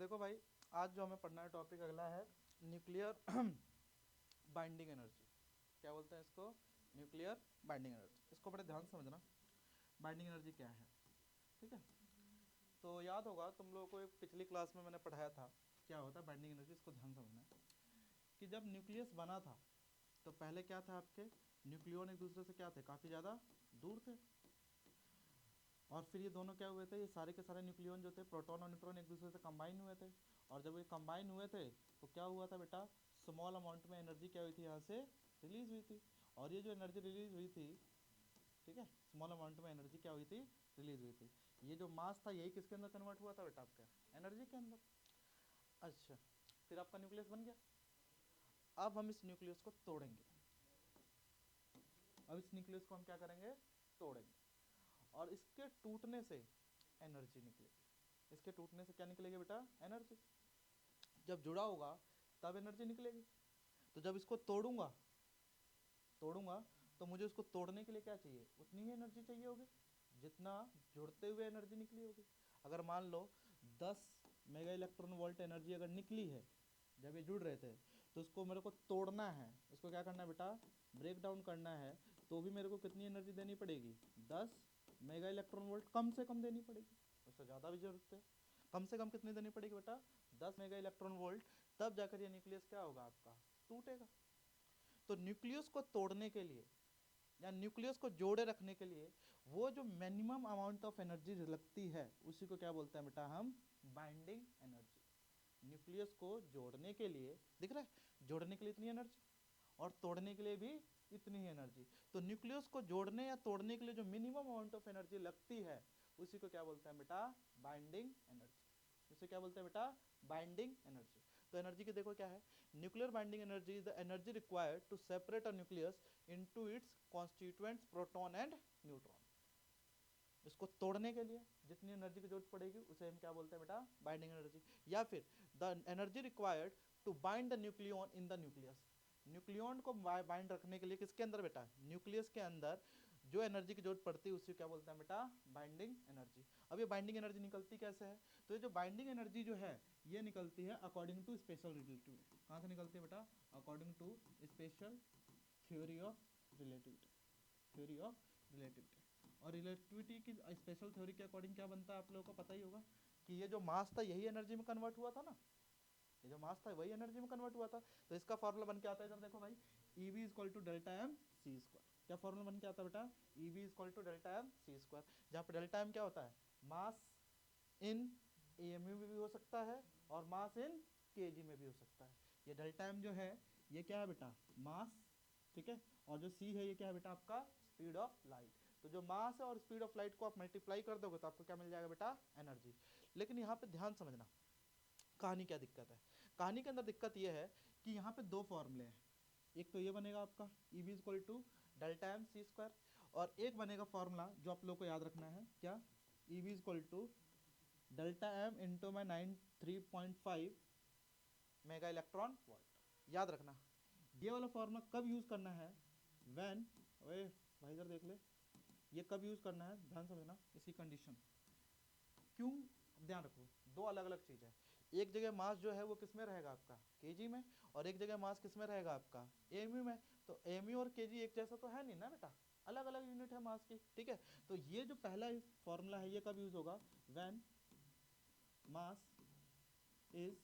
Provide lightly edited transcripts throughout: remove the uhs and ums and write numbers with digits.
देखो भाई, आज जो हमें पढ़ना है टॉपिक अगला है न्यूक्लियर बाइंडिंग एनर्जी। क्या बोलते हैं इसको? Nuclear binding energy. इसको बड़े ध्यान से समझना, बाइंडिंग एनर्जी क्या है। ठीक है, तो याद होगा तुम लोगों को एक पिछली क्लास में मैंने पढ़ाया था क्या होता है बाइंडिंग एनर्जी। इसको ध्यान समझना है कि जब न्यूक्लियस बना था तो पहले क्या था, आपके न्यूक्लियन एक दूसरे से क्या थे, काफ़ी ज़्यादा दूर थे। और फिर ये दोनों क्या हुए थे, ये सारे के सारे न्यूक्लियन जो थे, प्रोटॉन और न्यूट्रॉन एक दूसरे से कंबाइन हुए थे। और जब ये कंबाइन हुए थे तो क्या हुआ था बेटा, स्मॉल अमाउंट में एनर्जी क्या हुई थी, यहाँ से रिलीज हुई थी। और ये जो एनर्जी रिलीज हुई थी, ठीक है, स्मॉल अमाउंट में एनर्जी क्या हुई थी, रिलीज हुई थी। ये जो मास था यही किसके अंदर कन्वर्ट हुआ था बेटा, आपका एनर्जी के अंदर। अच्छा, फिर आपका न्यूक्लियस बन गया। अब हम इस न्यूक्लियस को तोड़ेंगे। अब इस न्यूक्लियस को हम क्या करेंगे, तोड़ेंगे। और इसके टूटने से एनर्जी निकलेगी। इसके टूटने से क्या निकलेगी बेटा, एनर्जी। जब जुड़ा होगा तब एनर्जी निकलेगी। तो जब इसको तोड़ूंगा तो मुझे उसको तोड़ने के लिए क्या चाहिए, उतनी ही एनर्जी चाहिए होगी जितना जुड़ते हुए एनर्जी निकली होगी। अगर मान लो 10 मेगा इलेक्ट्रॉन वोल्ट एनर्जी अगर निकली है जब ये जुड़ रहे थे, तो उसको मेरे को तोड़ना है, इसको क्या करना है बेटा, ब्रेक डाउन करना है। तो भी मेरे को कितनी एनर्जी देनी पड़ेगी, 10 मेगा इलेक्ट्रॉन वोल्ट कम से कम देनी पड़ेगी। उससे ज़्यादा भी जरूरत है, कम से कम कितनी देनी पड़ेगी बेटा, 10 मेगा इलेक्ट्रॉन वोल्ट। तब जाकर ये न्यूक्लियस क्या होगा, आपका टूटेगा। तो न्यूक्लियस को तोड़ने के लिए या न्यूक्लियस को जोड़े रखने के लिए वो जो मिनिमम अमाउंट ऑफ एनर्जी लगती है उसी को क्या बोलते हैं बेटा, हम बाइंडिंग एनर्जी। न्यूक्लियस को जोड़ने के लिए, दिख रहा है, जोड़ने के लिए इतनी एनर्जी और तोड़ने के लिए भी इतनी ही एनर्जी। तो न्यूक्लियस को जोड़ने या तोड़ने के लिए जो मिनिमम अमाउंट ऑफ एनर्जी लगती है उसी को क्या बोलते हैं बेटा, बाइंडिंग एनर्जी। इसे क्या बोलते हैं बेटा, बाइंडिंग एनर्जी। तो एनर्जी की देखो क्या है, nuclear binding energy is the energy required to separate a nucleus into its constituents proton and neutron. इसको तोड़ने के लिए जितनी एनर्जी की जरूरत पड़ेगी उसे हम क्या बोलते हैं बेटा, बाइंडिंग एनर्जी। या फिर the energy required to bind the nucleon in the nucleus. Nucleon को बाइंड रखने के लिए किसके अंदर बेटा, न्यूक्लियस के अंदर जो एनर्जी की जरूरत पड़ती है उसे क्या बोलते हैं बेटा, बाइंडिंग एनर्जी। अब ये बाइंडिंग एनर्जी निकलती कैसे है, तो ये जो बाइंडिंग एनर्जी जो है ये निकलती है अकॉर्डिंग टू स्पेशल रिलेटिविटी। कहाँ से निकलती है बेटा, according to special theory of relativity. Theory of relativity. और रिलेटिविटी की स्पेशल थ्योरी के अकॉर्डिंग क्या बनता है, आप लोगों को पता ही होगा कि ये जो मास था यही एनर्जी में कन्वर्ट हुआ था ना, ये जो मास था वही एनर्जी में कन्वर्ट हुआ था। तो इसका फॉर्मूला बन के आता है, इधर देखो भाई, E V equal to delta m c square. क्या फॉर्मूला बन के आता है बेटा, E V equal to delta m c square. जहाँ पे डेल्टा एम क्या होता है, मास इन एएमयू में भी हो सकता है और मास इन केजी में भी हो सकता है। ये डेल्टा एम जो है ये क्या है बेटा, मास, ठीक है। और जो सी है ये क्या है बेटा, आपका स्पीड ऑफ लाइट। तो जो मास है और स्पीड ऑफ लाइट को आप मल्टीप्लाई कर दोगे तो आपको क्या मिल जाएगा बेटा, एनर्जी। लेकिन यहाँ पे ध्यान समझना कहानी क्या दिक्कत है। कहानी के अंदर दिक्कत ये है कि यहाँ पे दो फॉर्मूले हैं। एक तो ये बनेगा आपका E V equal to delta m c square, और एक बनेगा फॉर्मूला जो आप लोग को याद रखना है, क्या, E V equal to delta m into my 93.5 mega electron volt. याद रखना ये वाला फॉर्मूला कब यूज करना है, व्हेन, ओए भाई इधर देख ले, ये कब यूज करना है, ध्यान समझना इसी कंडीशन। क्यों, ध्यान रखो, दो अलग अलग चीज है। एक जगह मास जो है वो किस में रहेगा आपका, केजी में, और एक जगह मास किस में रहेगा आपका, एमयू में। तो एमयू और केजी एक जैसा तो है नहीं ना बेटा, अलग अलग यूनिट है मास की, ठीक है। तो ये जो पहला फॉर्मूला है ये कब यूज होगा, when mass is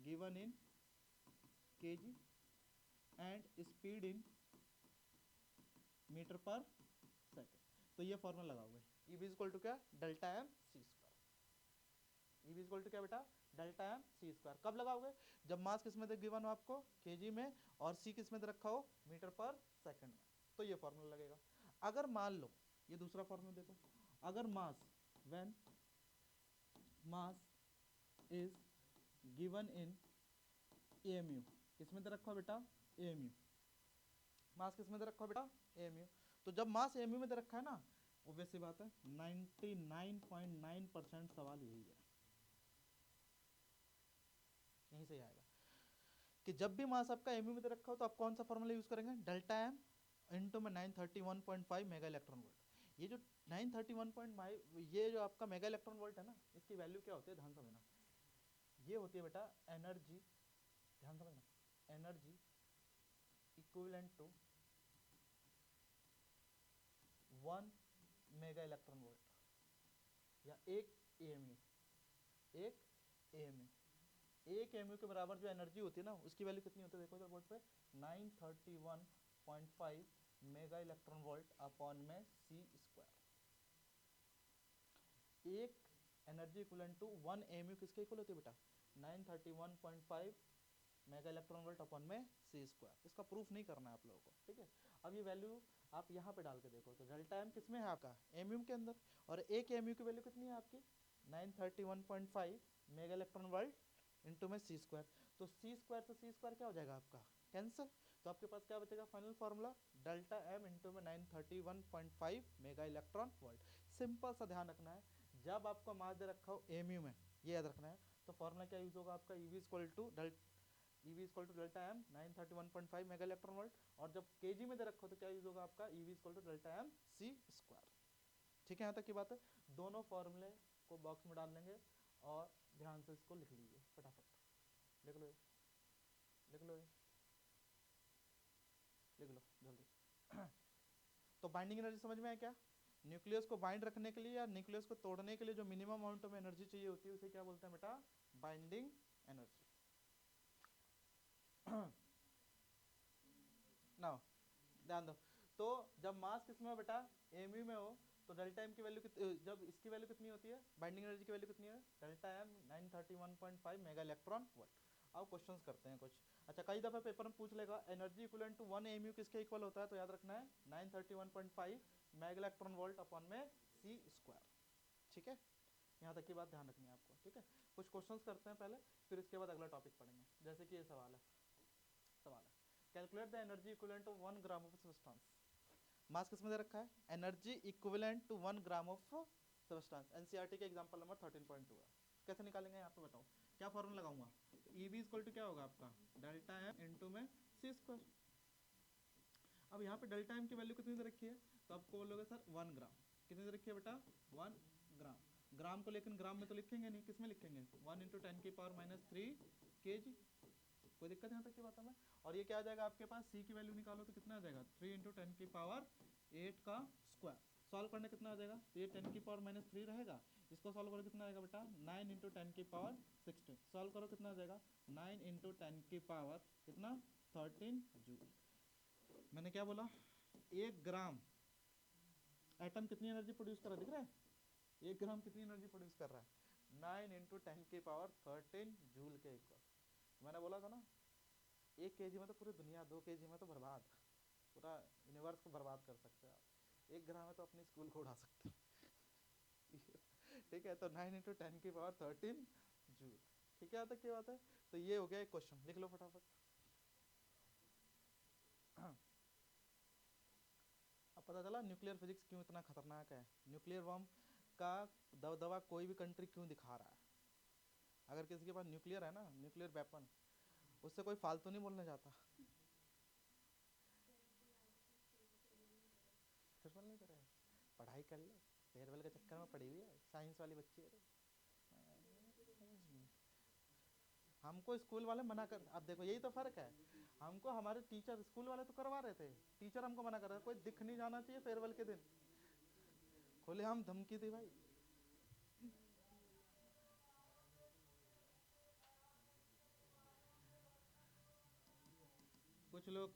given in KG and speed in metre per second. तो ये फॉर्मूला लगाओगे, ई बी इक्वल टू क्या, delta m c square. E B equal to क्या बेटा, डेल्टा एम सी स्क्वायर। कब लगाओगे, जब मास किस में दे गिवन हो आपको, केजी में, और सी किस में दे रखा हो, मीटर पर सेकंड में। तो ये फॉर्मूला लगेगा। अगर मान लो, ये दूसरा फॉर्मूला देखो, अगर mass, when mass is given in AMU, किस में दे रखा हो बेटा, एएमयू। मास किस में दे रखा हो बेटा, एएमयू। तो जब मास एएमयू में दे रखा है ना, ऑब्वियस सी बात है 99.9% सवाल यही है, यहीं से आएगा कि जब भी मास आपका एमयू में दे रखा हो तो आप कौन सा फॉर्मूला यूज करेंगे, डेल्टा एम इंटू में 931.5 मेगा इलेक्ट्रॉन वोल्ट। ये जो 931.5 ये जो आपका मेगा इलेक्ट्रॉन वोल्ट है ना, इसकी वैल्यू क्या होती है, ध्यान समझना। ये होती है बेटा एनर्जी, ध्यान समझना, energy equivalent to 1 mega electron volt या 1 एएमयू। 1 एएमयू, 1 एमयू के बराबर जो एनर्जी होती है ना, उसकी वैल्यू कितनी होती है, देखो इधर बोर्ड पे 931.5 मेगा इलेक्ट्रॉन वोल्ट अपॉन में सी स्क्वायर। एक एनर्जी इक्विवेलेंट टू 1 एमयू किसके इक्वल होती है बेटा, 931.5 मेगा इलेक्ट्रॉन वोल्ट अपॉन में सी स्क्वायर। इसका प्रूफ नहीं करना है आप लोगों को, ठीक है। अब ये वैल्यू आप यहाँ पे डाल के देखो तो डेल्टा एम किस में है आपका, एमयू के अंदर, और एक एमयू की वैल्यू कितनी है आपकी 931.5 मेगा इलेक्ट्रॉन वोल्ट इंटू में सी स्क्वायर। तो सी स्क्वायर से सी स्क्वायर क्या हो जाएगा आपका, कैंसिल। तो आपके पास क्या बचेगा final formula, delta m into में 931.5 मेगा इलेक्ट्रॉन वोल्ट। सिंपल सा ध्यान रखना है, जब आपको मास दे रखा हो एमयू में, ये याद रखना है, तो फॉर्मूला क्या यूज होगा आपका, EV equal to delta m 931.5 mega electron volt, और जब केजी में दे रखो तो क्या यूज होगा आपका, EV equal to delta m c square. ठीक है, यहाँ तक की बात है। दोनों फॉर्मूले को बॉक्स में डाल लेंगे और ध्यान से इसको लिख लीजिए, फटाफट लिख लो, लिख लो, लिख लो जल्दी। तो बाइंडिंग एनर्जी समझ में है क्या, न्यूक्लियस को बाइंड रखने के लिए या न्यूक्लियस को तोड़ने के लिए जो मिनिमम अमाउंट में एनर्जी चाहिए होती है उसे क्या बोलते हैं बेटा, बाइंडिंग एनर्जी। ना ध्यान दो, तो जब मास किसमें हो बेटा, एमयू में हो, तो डेल्टा एम की वैल्यू जब इसकी वैल्यू कितनी होती है, बाइंडिंग एनर्जी की वैल्यू कितनी है, delta m 931.5 mega electron volt. अब क्वेश्चंस करते हैं कुछ। अच्छा, कई दफा पेपर में पूछ लेगा एनर्जी इक्विवेलेंट टू 1 एमयू किसके इक्वल होता है, तो याद रखना है 931.5 मेगा इलेक्ट्रॉन वोल्ट अपॉन में सी स्क्वायर। ठीक है, यहाँ तक की बात ध्यान रखनी है आपको, ठीक है। कुछ क्वेश्चंस करते हैं पहले, फिर इसके बाद अगला टॉपिक पढ़ेंगे। जैसे कि ये सवाल है, calculate the energy equivalent to 1 gram of substance. Mass किसमें दे रखा है, energy equivalent to 1 gram of substance. NCERT के एग्जांपल नंबर 13.2 है। कैसे निकालेंगे यहाँ पे बताओ, क्या फॉर्मूला लगाऊंगा, ईवी इक्वल टू क्या होगा आपका, डेल्टा एम इंटू में सी स्क्वायर। अब यहाँ पे डेल्टा एम की वैल्यू कितनी दे रखी है, तो आपको बोलोगे सर 1 ग्राम। कितनी दे रखी है बेटा, 1 ग्राम। ग्राम को लेकिन ग्राम में तो लिखेंगे नहीं, किस में लिखेंगे, 1 इंटू 10 की पावर -3 kg। कोई दिक्कत यहाँ तक की बात है। और ये क्या आ जाएगा आपके पास, सी की वैल्यू निकालो तो कितना आ जाएगा, 3 इंटू 10 की पावर 8 का स्क्वायर। सॉल्व करने कितना आ जाएगा, तो ये 10 की पावर -3 रहेगा, इसको सॉल्व करो कितना आएगा बेटा, 9 इंटू 10 की पावर 16। सॉल्व करो कितना आ जाएगा, 9 इंटू 10 की पावर कितना 13 जूल। मैंने क्या बोला, 1 ग्राम एटम कितनी एनर्जी प्रोड्यूस कर रहा है, दिख रहा है, 1 ग्राम कितनी एनर्जी प्रोड्यूस कर रहा है, 9 इंटू 10 की पावर 13 जूल के इक्वल। मैंने बोला था ना, 1 kg में तो पूरी दुनिया, 2 kg में तो बर्बाद, पूरा यूनिवर्स को बर्बाद कर सकते हो आप, 1 ग्राम में तो अपनी स्कूल को उड़ा सकते हो। ठीक है, तो 9 इंटू 10 की पावर 13 जूल। ठीक है, तक की बात है। तो ये हो गया एक क्वेश्चन, लिख लो फटाफट। अब पता चला न्यूक्लियर फिजिक्स क्यों इतना खतरनाक है, न्यूक्लियर बम का दबदबा कोई भी कंट्री क्यों दिखा रहा है। अगर किसी के पास न्यूक्लियर है ना, न्यूक्लियर वेपन, उससे कोई फालतू नहीं बोलने जाता। फेयरवेल नहीं करे, पढ़ाई कर ले, फेयरवेल के चक्कर में पड़ी हुई है, साइंस वाली बच्ची है। हमको स्कूल वाले मना कर, अब देखो यही तो फर्क है, हमको हमारे टीचर, स्कूल वाले तो करवा रहे थे, टीचर हमको मना कर रहे थे, कोई दिख नहीं जाना चाहिए फेयरवेल के दिन। खुले हम धमकी दी भाई। कुछ लोग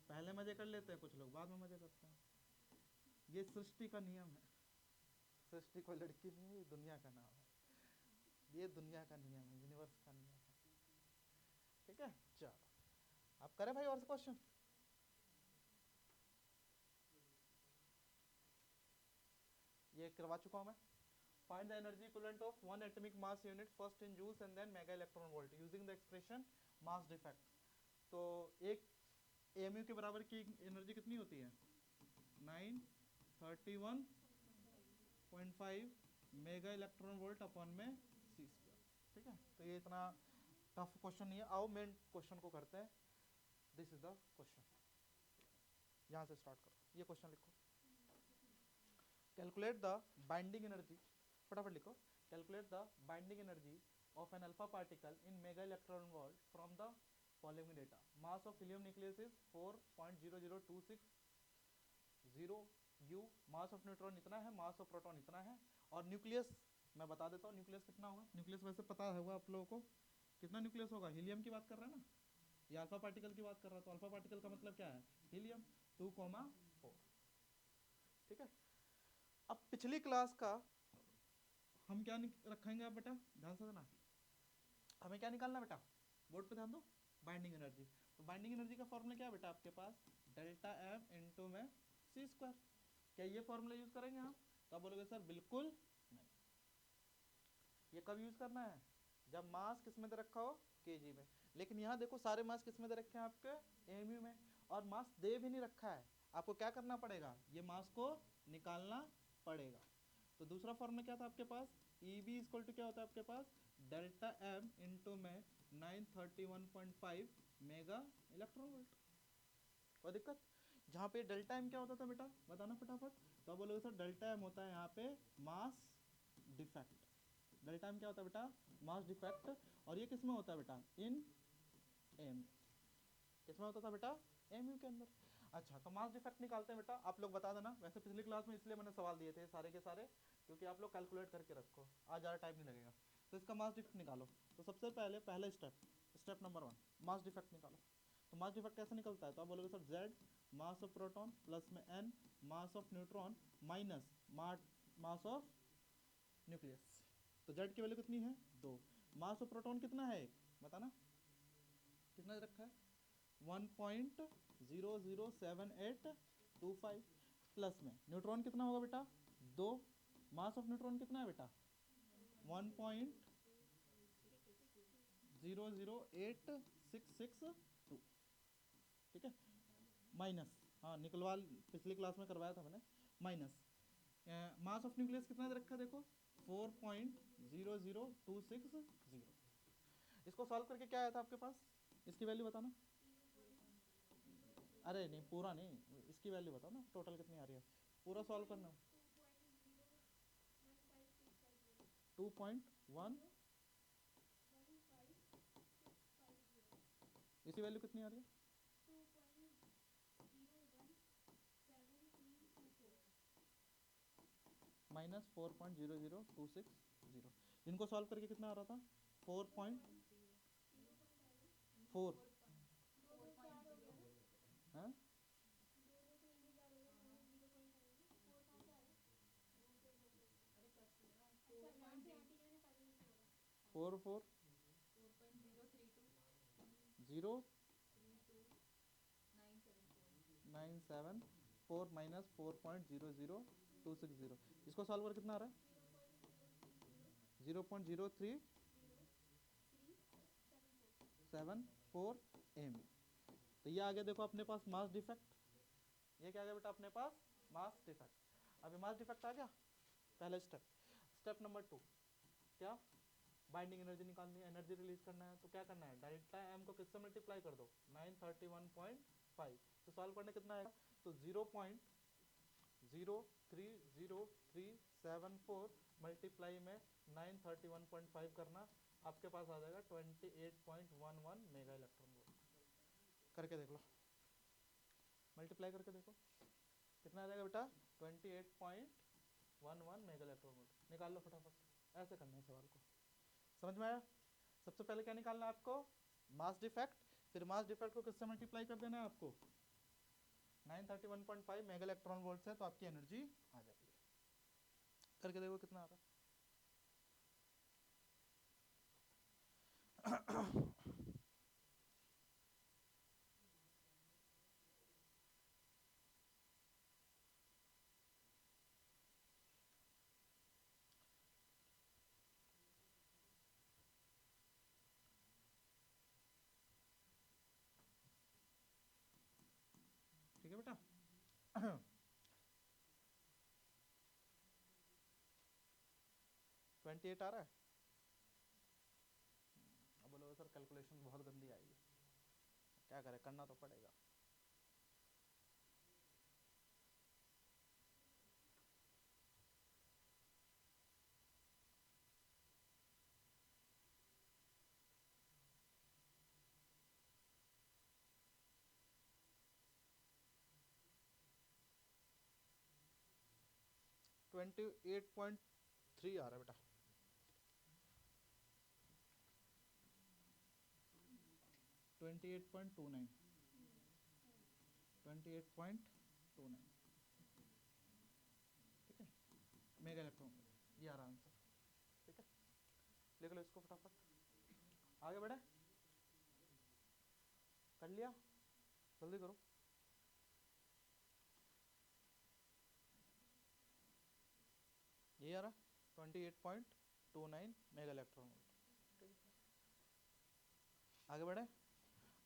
पहले मजे कर लेते हैं, कुछ लोग बाद में मजे करते हैं। ये सृष्टि का नियम है, सृष्टि कोई लड़की नहीं है, दुनिया का नाम है, ये दुनिया का नियम है, यूनिवर्स का नियम है। ठीक है, चलो आप करें भाई और क्वेश्चन। ये करवा चुका हूं मैं। Find the energy equivalent of 1 atomic mass unit first in joules and then mega electron volt using the expression mass defect. तो एक एमयू के बराबर की एनर्जी कितनी होती है, 931.5 मेगा इलेक्ट्रॉन वोल्ट अपॉन में सी स्क्वायर। ठीक है, तो ये इतना टफ क्वेश्चन नहीं है। आओ मेन क्वेश्चन को करते हैं। दिस इज द क्वेश्चन, यहाँ से स्टार्ट करो, ये क्वेश्चन लिखो। कैलकुलेट द बाइंडिंग एनर्जी, फटाफट लिखो, calculate the binding energy of an alpha particle in mega electron volt from the following data. Mass of helium nucleus is 4.00260 u, mass of neutron इतना है, मास of proton इतना है, और nucleus मैं बता देता हूँ न्यूक्लियस कितना होगा। न्यूक्लियस वैसे पता होगा आप लोगों को कितना न्यूक्लियस होगा, हीलियम की बात कर रहा है ना, ये अल्फा पार्टिकल की बात कर रहा है, तो अल्फा पार्टिकल का मतलब क्या है, हीलियम 2,4। ठीक है। अब पिछली क्लास का हम क्या रखेंगे आप बेटा, ध्यान से देना, हमें क्या निकालना बेटा, बोर्ड पे ध्यान दो, बाइंडिंग एनर्जी। तो बाइंडिंग एनर्जी का फॉर्मूला क्या है बेटा आपके पास, डेल्टा एम इंटू में सी स्क्वायर। क्या ये फॉर्मूला यूज करेंगे हम, तो आप बोलोगे सर बिल्कुल नहीं। ये कब यूज करना है, जब मास किस में दे रखा हो, केजी में। लेकिन यहाँ देखो सारे मास किस में दे रखे हैं आपके, एमयू में, और मास दे भी नहीं रखा है, आपको क्या करना पड़ेगा, ये मास को निकालना पड़ेगा। तो दूसरा फॉर्मूला क्या था आपके पास, ई बी इक्वल टू क्या होता है आपके पास, डेल्टा एम इंटू में 931.5 मेगा इलेक्ट्रॉन वोल्ट। कोई दिक्कत, जहाँ पे डेल्टा एम क्या होता था बेटा, बताना फटाफट। तो आप बोलोगे सर डेल्टा एम होता है यहाँ पे मास डिफेक्ट। डेल्टा एम क्या होता है बेटा, मास डिफेक्ट, और ये किस में होता है बेटा, इन एम, किस में होता था बेटा, एम यू के अंदर। अच्छा, तो मास डिफेक्ट निकालते हैं बेटा, आप लोग बता देना, वैसे पिछली क्लास में इसलिए मैंने सवाल दिए थे सारे के सारे, क्योंकि आप लोग कैलकुलेट करके रखो, आज ज़्यादा टाइम नहीं लगेगा। तो इसका मास डिफेक्ट निकालो। तो सबसे पहले पहला स्टेप नंबर 1, मास डिफेक्ट निकालो। तो मास डिफेक्ट कैसे निकलता है, तो आप बोलोगे sir Z mass of proton plus में N mass of neutron minus mass of nucleus. तो जेड की वैल्यू कितनी है, 2। मास ऑफ प्रोटॉन कितना है, एक बताना कितना रखा है, 1.00785 प्लस में न्यूट्रॉन कितना होगा बेटा, 2। मास ऑफ न्यूट्रॉन कितना है बेटा, 1.00866 ठीक है, माइनस, हाँ निकलवा, पिछली क्लास में करवाया था मैंने, माइनस मास ऑफ न्यूक्लियस कितना दे रखा है देखो, 4.00260। इसको सॉल्व करके क्या आया था आपके पास, इसकी वैल्यू बताना। अरे नहीं पूरा नहीं, इसकी वैल्यू बताओ ना, टोटल कितनी आ रही है, पूरा सॉल्व करना। 2.1, इसी वैल्यू कितनी आ रही है, माइनस 4.00260। इनको सॉल्व करके कितना आ रहा था, 4.4 हाँ 4.4 0.974 माइनस 4.00260। इसको सॉल्व कर कितना आ रहा है, 0.03774 एम। तो ये आ गया देखो अपने पास मास डिफेक्ट, ये क्या आ गया बेटा अपने पास, मास डिफेक्ट। अभी मास डिफेक्ट आ गया, पहला स्टेप। स्टेप नंबर 2 क्या, बाइंडिंग एनर्जी निकालनी है, एनर्जी रिलीज करना है। तो क्या करना है, डेल्टा एम को किससे मल्टीप्लाई कर दो, 931.5। तो सॉल्व करने कितना आएगा, तो 0.0300374 मल्टीप्लाई में 931.5 करना, आपके पास आ जाएगा 28.11 मेगा इलेक्ट्रॉन वोल्ट। करके देख लो, मल्टीप्लाई करके देखो कितना आ जाएगा बेटा, 28.11 मेगा इलेक्ट्रॉन वोल्ट। निकाल लो फटाफट, ऐसे करना है सवाल को, समझ में आया। सबसे पहले क्या निकालना है आपको, मास डिफेक्ट, फिर मास डिफेक्ट को किससे मल्टीप्लाई कर देना है आपको, 931.5 मेगा इलेक्ट्रॉन वोल्ट से, तो आपकी एनर्जी आ जाएगी। करके देखो कितना आ रहा है। ठीक है बेटा, 28 आ रहा है। अब बोलो सर कैलकुलेशन बहुत गंदी आएगी, क्या करें, करना तो पड़ेगा। 28.3 आ रहा है बेटा। 28.29 28.29 ठीक है मेगा इलेक्ट्रॉन ये आ रहा आंसर। ठीक है लिख लो इसको फटाफट। आगे बढ़े, कर लिया, जल्दी करो। ये आ रहा 28.29 मेगा इलेक्ट्रॉन वोल्ट। आगे बढ़े,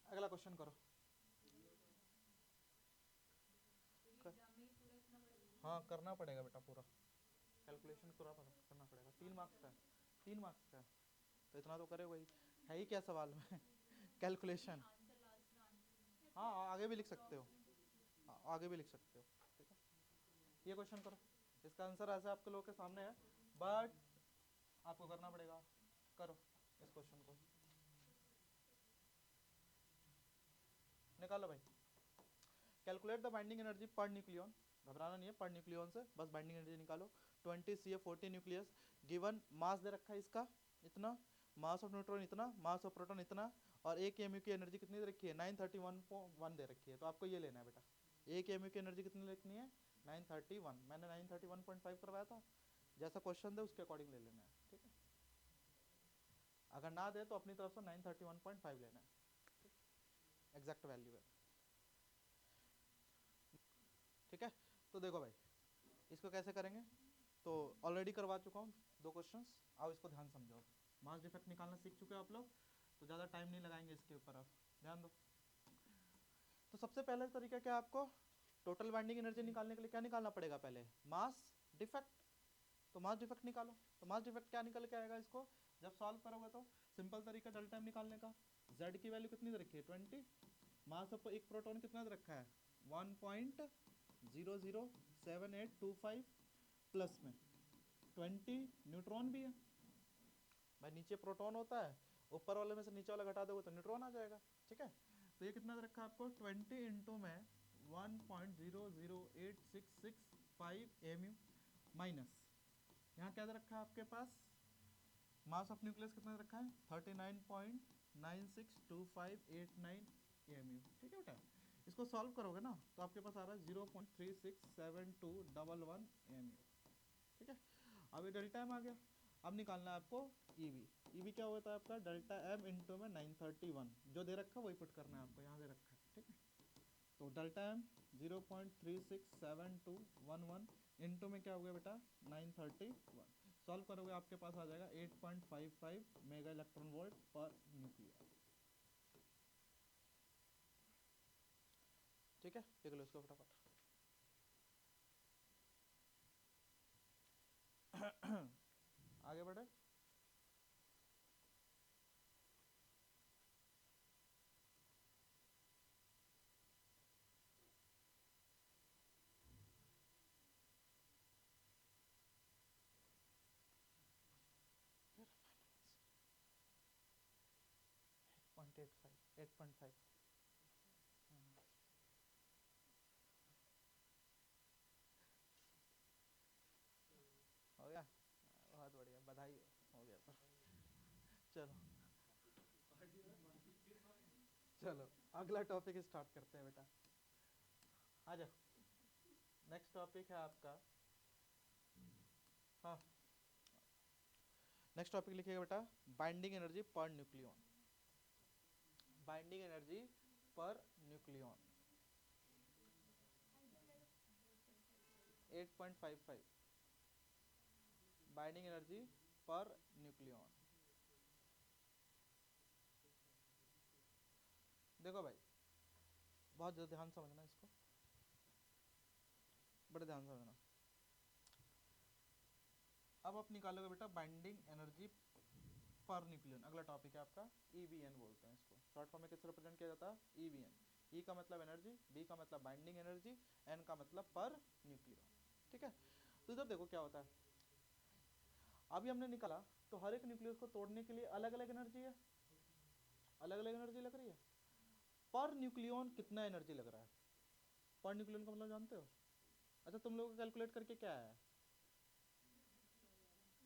अगला क्वेश्चन करो। हाँ करना पड़ेगा बेटा, पूरा कैलकुलेशन पूरा करना पड़ेगा। 3 मार्क्स का है, 3 मार्क्स का है, तो इतना तो करे वही है ही क्या सवाल में कैलकुलेशन। हाँ आगे भी लिख सकते हो, आगे भी लिख सकते हो। ठीक है ये क्वेश्चन करो, इसका आंसर ऐसे आपके लोगों के सामने है, बट आपको करना पड़ेगा। करो इस क्वेश्चन को, निकालो भाई। Calculate the binding energy per nucleon, घबराना नहीं है, पर न्यूक्लियन से बस बाइंडिंग एनर्जी निकालो। 20 CF40 न्यूक्लियस, गिवन मास दे रखा है इसका इतना, मास ऑफ न्यूट्रॉन इतना, मास ऑफ प्रोटॉन इतना, और एक एमयू की एनर्जी कितनी दे रखी है 931.1 दे रखी है। तो आपको ये लेना है बेटा, एक एमयू की एनर्जी कितनी लिखनी है 931, मैंने 931.5 करवाया था, जैसा क्वेश्चन दे उसके अकॉर्डिंग ले लेना है। ठीक है अगर ना दे तो अपनी तरफ से 931.5 लेना है, एग्जैक्ट वैल्यू है। ठीक है तो देखो भाई इसको कैसे करेंगे, तो ऑलरेडी करवा चुका हूँ 2 क्वेश्चंस, आओ इसको ध्यान समझो। मास डिफेक्ट निकालना सीख चुके हो आप लोग, तो ज़्यादा टाइम नहीं लगाएंगे इसके ऊपर, आप ध्यान दो। तो सबसे पहले तरीका क्या है, आपको टोटल बाइंडिंग एनर्जी निकालने के लिए क्या निकालना पड़ेगा, पहले मास डिफेक्ट। तो मास डिफेक्ट निकालो, तो मास डिफेक्ट क्या निकल के आएगा, इसको जब सॉल्व करोगे तो सिंपल तरीका डेल्टा एम निकालने का। z की वैल्यू कितनी दे रखी है 20, मास ऑफ एक प्रोटॉन कितना दे रखा है 1.007825, प्लस में 20 न्यूट्रॉन भी है भाई, नीचे प्रोटॉन होता है, ऊपर वाले में से नीचे वाला घटा दोगे तो न्यूट्रॉन आ जाएगा। ठीक है तो ये कितना दे रखा है आपको 20 इंटू में 1.008665 एमयू, माइनस यहाँ क्या दे रखा है आपके पास, मास ऑफ न्यूक्लियस कितना दे रखा है 39.962589 एमयू। ठीक है बेटा इसको सॉल्व करोगे ना तो आपके पास आ रहा है 0.367211 एमयू। ठीक है अब ये डेल्टा एम आ गया, अब निकालना है आपको ईवी। ईवी क्या होता है आपका डेल्टा एम इंटू में 931, जो दे रखा है वही पुट करना है आपको, यहाँ दे रखा है। ठीक है तो डेल्टा एम 0.367211 इंटू में क्या हो गया बेटा 931, सॉल्व करोगे आपके पास आ जाएगा 8.55 मेगा इलेक्ट्रॉन वोल्ट पर न्यूक्लियर। ठीक है देख लो इसको फटाफट आगे बढ़े। पॉइंट 8.5 हो गया, बहुत बढ़िया, बधाई हो गया। तो चलो चलो अगला टॉपिक स्टार्ट करते हैं बेटा, आ जाओ। नेक्स्ट टॉपिक है आपका, हाँ नेक्स्ट टॉपिक लिखिएगा बेटा, binding energy per nucleon. Binding energy per nucleon 8.55 binding energy per nucleon. देखो भाई बहुत ध्यान समझना इसको, बड़े ध्यान समझना। अब आप निकालोगे बेटा बाइंडिंग एनर्जी पर न्यूक्लियन, अगला टॉपिक है आपका EBN बोलते हैं इसको, शॉर्ट फॉर्म में किससे रिप्रेजेंट किया जाता है EBN। E का मतलब एनर्जी, B का मतलब बाइंडिंग एनर्जी, N का मतलब पर न्यूक्लियन। ठीक है तो इधर देखो क्या होता है, अभी हमने निकाला तो हर एक न्यूक्लियस को तोड़ने के लिए अलग अलग एनर्जी है, अलग अलग एनर्जी लग रही है। पर न्यूक्लियन कितना एनर्जी लग रहा है, पर न्यूक्लियन का मतलब जानते हो, अच्छा तुम लोगों को कैलकुलेट करके क्या आया है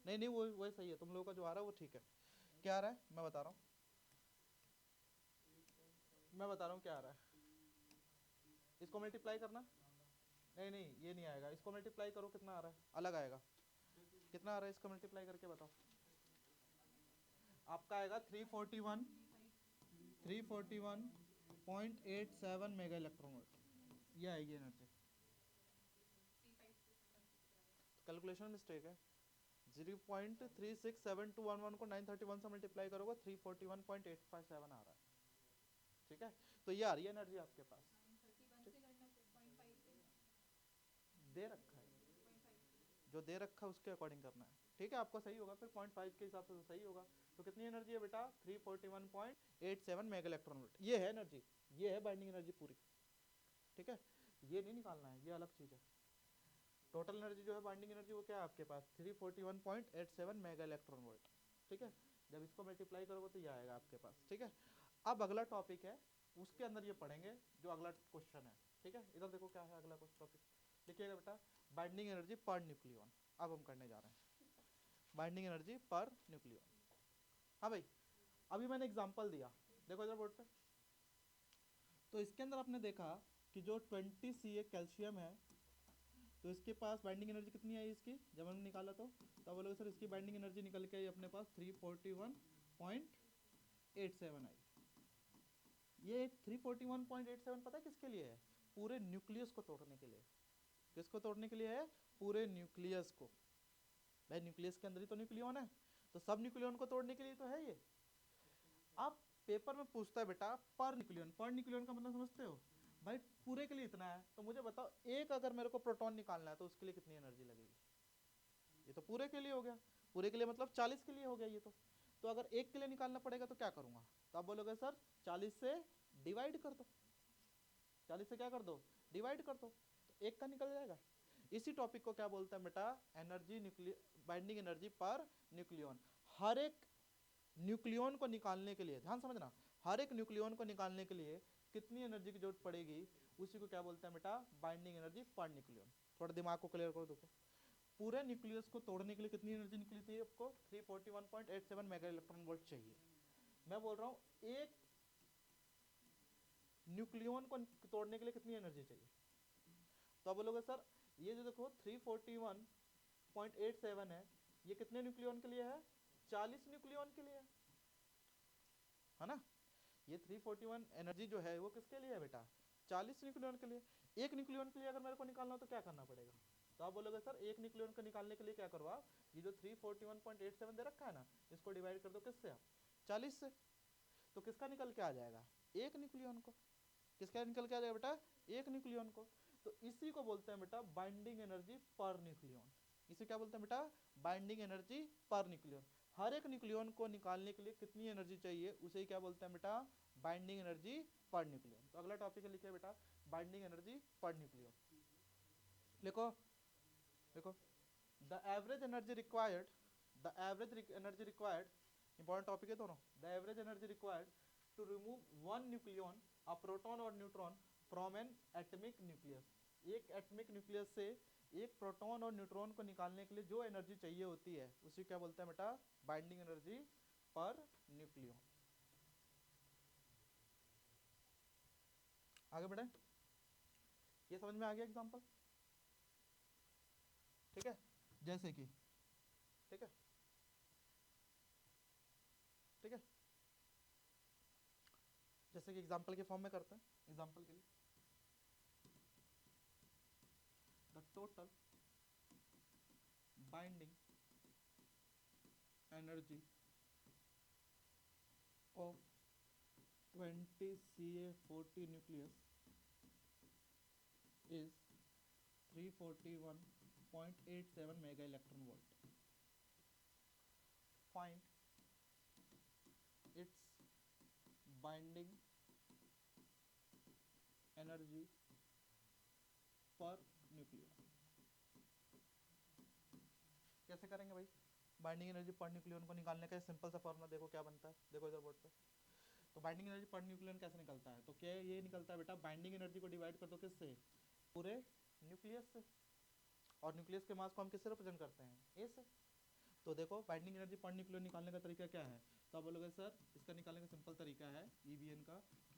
नहीं नहीं, वो सही है, तुम लोगों का जो आ रहा है वो ठीक है। क्या आ रहा है मैं बता रहा हूँ, क्या आ रहा है। इसको मल्टीप्लाई करना, नहीं नहीं ये नहीं आएगा, इसको मल्टीप्लाई करो, कितना आ रहा है, अलग आएगा। कितना आ रहा है इसका मल्टीप्लाई करके बताओ। आपका आएगा 341.87 मेगा इलेक्ट्रॉन वोल्ट, ये आएगी एनर्जी। कैलकुलेशन मिस्टेक है, 0.367211 को 931 से मल्टीप्लाई करोगे 341.857 आ रहा है, ठीक है। तो ये आ रही है एनर्जी आपके पास, दे रखा है, जो दे रखा है उसके अकॉर्डिंग करना है, ठीक है। आपका सही होगा फिर 0.5 के हिसाब से तो सही होगा। तो कितनी एनर्जी है बेटा, 341.87 मेगा इलेक्ट्रॉन वोल्ट, ये है एनर्जी, ये है बाइंडिंग एनर्जी पूरी, ठीक है। ये नहीं निकालना है, ये अलग चीज़ है। टोटल एनर्जी जो है बाइंडिंग एनर्जी वो क्या है आपके पास, 341.87 मेगा इलेक्ट्रॉन वोल्ट, ठीक है। जब इसको मल्टीप्लाई करोगे तो ये आएगा आपके पास, ठीक है। अब अगला टॉपिक है, उसके अंदर ये पढ़ेंगे जो अगला क्वेश्चन है, ठीक है। इधर देखो क्या है अगला टॉपिक, लिखिएगा बेटा, बाइंडिंग एनर्जी पर न्यूक्लियन। अब हम करने जा रहे हैं बाइंडिंग एनर्जी पर न्यूक्लियन। हाँ भाई, अभी मैंने एग्जांपल दिया, देखो इधर बोर्ड पे। तो इसके अंदर आपने देखा कि जो 20 Ca कैल्शियम है, तो इसके पास बाइंडिंग एनर्जी कितनी आई इसकी, जब हमने निकाला तो तब बोलोगे सर इसकी बाइंडिंग एनर्जी निकल के आई अपने पास 341.87 आई। ये 341.87 पता है किसके लिए है, पूरे न्यूक्लियस को तोड़ने के लिए। किसको तोड़ने के लिए है, पूरे न्यूक्लियस को। भाई न्यूक्लियस के अंदर ही तो न्यूक्लियन है, तो सब न्यूक्लियन को तोड़ने के लिए तो है ये। अब पेपर में पूछता है बेटा पर न्यूक्लियन, पर न्यूक्लियन का मतलब समझते हो भाई, पूरे के लिए इतना है, तो मुझे बताओ एक अगर मेरे को प्रोटॉन निकालना है तो उसके लिए कितनी एनर्जी लगेगी। ये तो पूरे के लिए हो गया, पूरे के लिए मतलब 40 के लिए हो गया ये तो अगर एक के लिए निकालना पड़ेगा तो क्या करूंगा, तो आप बोलोगे सर 40 से डिवाइड कर दो, 40 से क्या कर दो, डिवाइड कर दो, तो एक का निकल जाएगा। इसी टॉपिक को क्या बोलते हैं बेटा, energy binding energy per nucleon. हर एक न्यूक्लियन को निकालने के लिए, ध्यान समझना, हर एक न्यूक्लियन को निकालने के लिए कितनी एनर्जी की जरूरत पड़ेगी, उसी को क्या बोलते हैं बेटा, बाइंडिंग एनर्जी पर न्यूक्लियन। थोड़ा दिमाग को क्लियर करो, देखो पूरे न्यूक्लियस को तोड़ने के लिए कितनी एनर्जी निकली थी आपको, 341.87 मेगा इलेक्ट्रॉन वोल्ट चाहिए। मैं बोल रहा हूँ एक न्यूक्लियन को तोड़ने के लिए कितनी एनर्जी चाहिए, तो आप बोलोगे सर ये जो देखो 341.87 है, ये कितने न्यूक्लियन के लिए है, 40 न्यूक्लियन के लिए है ना। ये 341 एनर्जी जो है वो किसके लिए है बेटा, 40 न्यूक्लियन के लिए। एक न्यूक्लियन के लिए अगर मेरे को निकालना हो तो क्या करना पड़ेगा, तो आप बोलोगे सर एक न्यूक्लियन को निकालने के लिए क्या करो आप, ये जो 341.87 दे रखा है ना, इसको डिवाइड कर दो किससे, आप 40 से, तो किसका निकल के आ जाएगा, एक न्यूक्लियन को। किसका निकल के आ जाएगा बेटा, एक न्यूक्लियन को। तो इसी को बोलते हैं बेटा बाइंडिंग एनर्जी पर न्यूक्लियन। इसे क्या बोलते हैं बेटा, बाइंडिंग एनर्जी पर न्यूक्लियन। हर एक न्यूक्लियन को निकालने के लिए कितनी एनर्जी चाहिए, उसे क्या बोलते हैं बेटा, बाइंडिंग एनर्जी पर न्यूक्लियन। तो अगला टॉपिक है, लिखिए बेटा बाइंडिंग एनर्जी पर न्यूक्लियन। लिखो देखो, the average energy required, the average energy required, important topic है दोनों, the average energy required to remove one nucleon, a proton और neutron from an atomic nucleus. एक एटमिक न्यूक्लियस से एक proton और neutron को निकालने के लिए जो एनर्जी चाहिए होती है उसी क्या बोलते हैं बेटा, बाइंडिंग एनर्जी पर न्यूक्लियन। आगे बढ़े, ये समझ में आ गया एग्जांपल, ठीक है। जैसे कि ठीक है, ठीक है, जैसे कि एग्जांपल के फॉर्म में करते हैं, एग्जांपल के लिए the total binding energy of 20 Ca40 nucleus is 341.87 mega electron volt. Find its binding energy per nucleon. कैसे करेंगे भाई, बाइंडिंग एनर्जी पर न्यूक्लियन को निकालने का सिंपल सा फॉर्मूला देखो क्या बनता है, देखो इधर बोर्ड पे। तो बाइंडिंग एनर्जी पर न्यूक्लियन कैसे निकलता है, तो क्या ये निकलता है बेटा, बाइंडिंग एनर्जी को डिवाइड कर दो किससे, पूरे न्यूक्लियस से, और न्यूक्लियस के मास को हम किससे रिप्रेजेंट करते हैं, ए से। तो देखो बाइंडिंग एनर्जी पर न्यूक्लियन निकालने का तरीका क्या है, तो आप बोलोगे सर इसका निकालने का सिंपल तरीका है EVN का,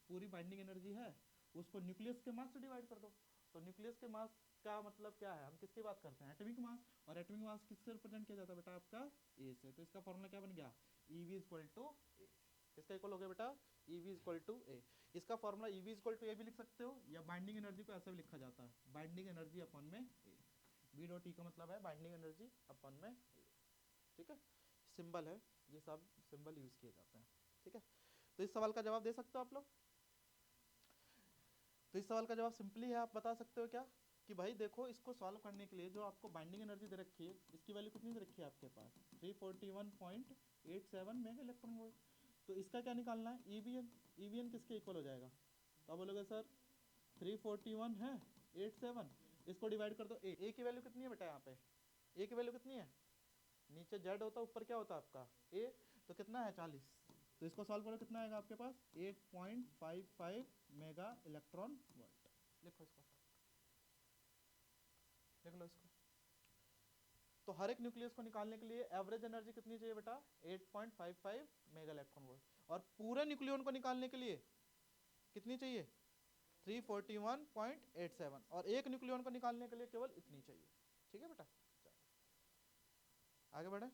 पूरी बाइंडिंग एनर्जी है उसको न्यूक्लियस के मास से डिवाइड कर दो। तो न्यूक्लियस के मास का मतलब क्या है, हम किसकी बात करते हैं, एटॉमिक मास, और एटॉमिक मास किससे रिप्रेजेंट किया जाता है बेटा आपका ए से। तो इसका फॉर्मूला क्या बन गया, EV इक्वल टू ए। किसका इक्वल हो गया बेटा, EV इक्वल टू ए। इसका फॉर्मूला EV इक्वल टू ए भी लिख सकते हो, या बाइंडिंग एनर्जी को ऐसा भी लिखा जाता है, बाइंडिंग एनर्जी अपन में ए। बी डॉट ई का मतलब है बाइंडिंग एनर्जी अपन में ए। ठीक है, सिंबल है, ये सब सिंबल यूज किए जाते हैं। ठीक है, तो इस सवाल का जवाब दे सकते हो आप लोग। तो इस सवाल का जवाब सिंपली है, आप बता सकते हो क्या कि भाई देखो इसको सॉल्व करने के लिए जो आपको बाइंडिंग एनर्जी दे रखी है, इसकी वैल्यू कितनी दे रखी है आपके पास, 341.87 मेगा इलेक्ट्रॉन वोल्ट। तो इसका क्या निकालना है, EVN किसके इक्वल हो जाएगा, तो आप बोलोगे सर 341 है 87, इसको डिवाइड कर दो ए की वैल्यू कितनी है बेटा, यहाँ पे ए की वैल्यू कितनी है, नीचे जेड होता है ऊपर क्या होता है आपका ए, तो कितना है 40। तो इसको सॉल्व करो कितना आएगा आपके पास 8.55 मेगा इलेक्ट्रॉन वोल्ट। लिखो इसको, लिख लो इसको। तो हर एक न्यूक्लियस को निकालने के लिए एवरेज एनर्जी कितनी चाहिए बेटा, 8.55 मेगा इलेक्ट्रॉन वोल्ट, और पूरे न्यूक्लियन को निकालने के लिए कितनी चाहिए 341.87, और एक न्यूक्लियन को निकालने के लिए केवल इतनी चाहिए। ठीक है बेटा, आगे बढ़े,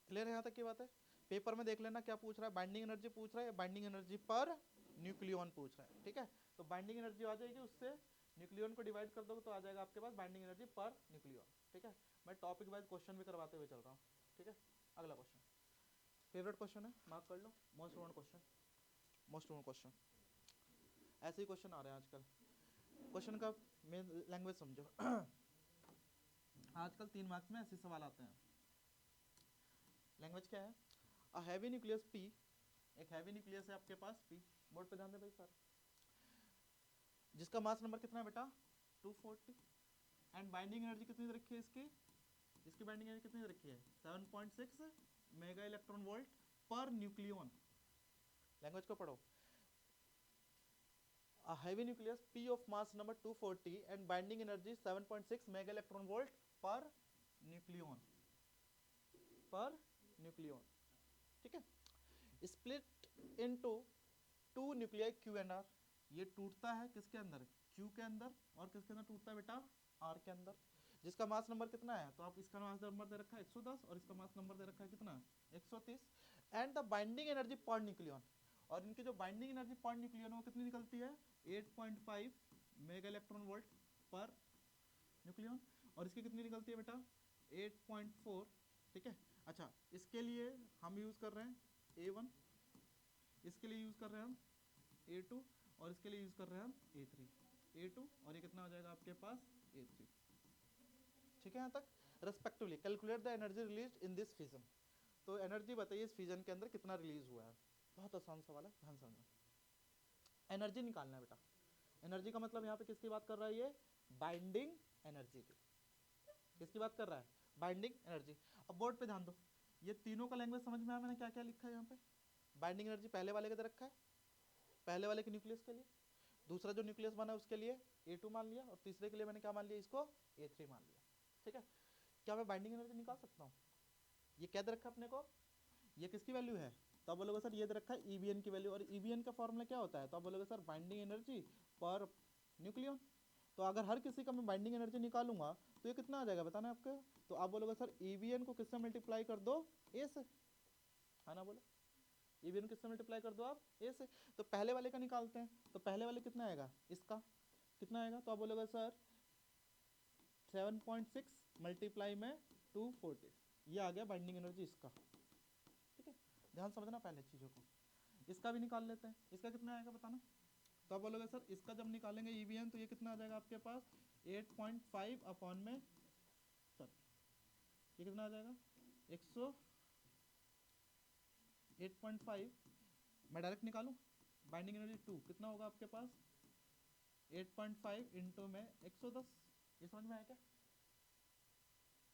क्लियर है यहाँ तक की बात है। पेपर में देख लेना क्या पूछ रहा है, बाइंडिंग एनर्जी पूछ रहा है या बाइंडिंग एनर्जी पर न्यूक्लियन पूछ रहा है। ठीक है, तो बाइंडिंग एनर्जी आ जाएगी, उससे न्यूक्लियन को डिवाइड कर दोगे तो आ जाएगा आपके पास बाइंडिंग एनर्जी पर न्यूक्लियन। ठीक है, मैं टॉपिक वाइज क्वेश्चन भी करवाते हुए चल रहा हूँ। ठीक है, अगला क्वेश्चन फेवरेट क्वेश्चन है, मार्क कर लो, most important question, most important question, ऐसे ही क्वेश्चन आ रहे हैं आजकल। क्वेश्चन का मेन लैंग्वेज समझो आजकल 3 मार्क्स में ऐसे सवाल आते हैं। लैंग्वेज क्या है, अ हैवी न्यूक्लियस P, एक हैवी न्यूक्लियस है आपके पास P, बोर्ड पे ध्यान दे भाई सर, जिसका मास नंबर कितना है बेटा 240, एंड बाइंडिंग एनर्जी कितनी दे रखी है इसकी बाइंडिंग एनर्जी कितनी दे रखी है 7.6 mega electron volt per nucleon. Language को पढ़ो, a heavy nucleus P of mass number 240 and binding energy 7.6 mega electron volt per nucleon, ठीक है, split into 2 nuclei Q and R, ये टूटता है किसके अंदर, Q के अंदर, और किसके अंदर टूटता है बेटा R के अंदर, जिसका मास नंबर कितना है, तो आप इसका मास नंबर दे रखा है 110 और इसका मास नंबर दे रखा है कितना 130, and the binding energy per nucleon, और इनकी जो बाइंडिंग एनर्जी पर न्यूक्लियन वो कितनी निकलती है 8.5 mega electron volt per nucleon, और इसकी कितनी निकलती है बेटा 8.4। ठीक है, अच्छा इसके लिए हम यूज़ कर रहे हैं A1, इसके लिए यूज़ कर रहे हैं हम A2, और इसके लिए यूज़ कर रहे हैं हम A3, A2 और ये कितना हो जाएगा आपके पास A3। ठीक है, यहाँ तक respectively calculate the energy release in this fission, तो एनर्जी बताइए इस फिजन के अंदर कितना रिलीज हुआ है। बहुत आसान सवाल है, ध्यान समझना। एनर्जी निकालना है बेटा, एनर्जी का मतलब यहाँ पे किसकी बात कर रहा है, ये बाइंडिंग एनर्जी की, किसकी बात कर रहा है, बाइंडिंग एनर्जी। अब बोर्ड पे ध्यान दो, ये तीनों का लैंग्वेज समझ में आया, मैंने क्या क्या लिखा है यहाँ पे, बाइंडिंग एनर्जी पहले वाले के दे रखा है, पहले वाले के न्यूक्लियस के लिए, दूसरा जो न्यूक्लियस बना है उसके लिए A2 मान लिया, और तीसरे के लिए मैंने क्या मान लिया, इसको A3 मान लिया। ठीक है, क्या मैं बाइंडिंग एनर्जी निकाल सकता हूँ, ये क्या दे रखा है अपने को, ये किसकी वैल्यू है, तो आप बोलोगे सर ये दे रखा है EVN की वैल्यू, और EVN का फॉर्मूला क्या होता है, तो आप बोलोगे sir binding energy per nucleon. तो अगर हर किसी का मैं बाइंडिंग एनर्जी निकालूंगा तो ये कितना आ जाएगा बताना आपको, तो आप बोलोगे सर EVN को किससे मल्टीप्लाई कर दो A से, है ना, बोलो EVN किससे मल्टीप्लाई कर दो आप A से। तो पहले वाले का निकालते हैं, तो पहले वाले कितना आएगा, इसका कितना आएगा, तो आप बोलोगे सर 7.6 मल्टीप्लाई में 240, ये आ गया बाइंडिंग एनर्जी इसका। ठीक है, ध्यान समझना पहले चीज़ों को, इसका भी निकाल लेते हैं, इसका कितना आएगा बताना, तो आप बोलोगे सर इसका जब निकालेंगे EVN तो ये कितना आ जाएगा आपके पास 8.5 अपॉन में, सर ये कितना आ जाएगा 8.5, मैं डायरेक्ट निकालूं, बाइंडिंग एनर्जी 2 कितना होगा आपके पास 8.5 इंटू में 110, ये समझ में आया क्या,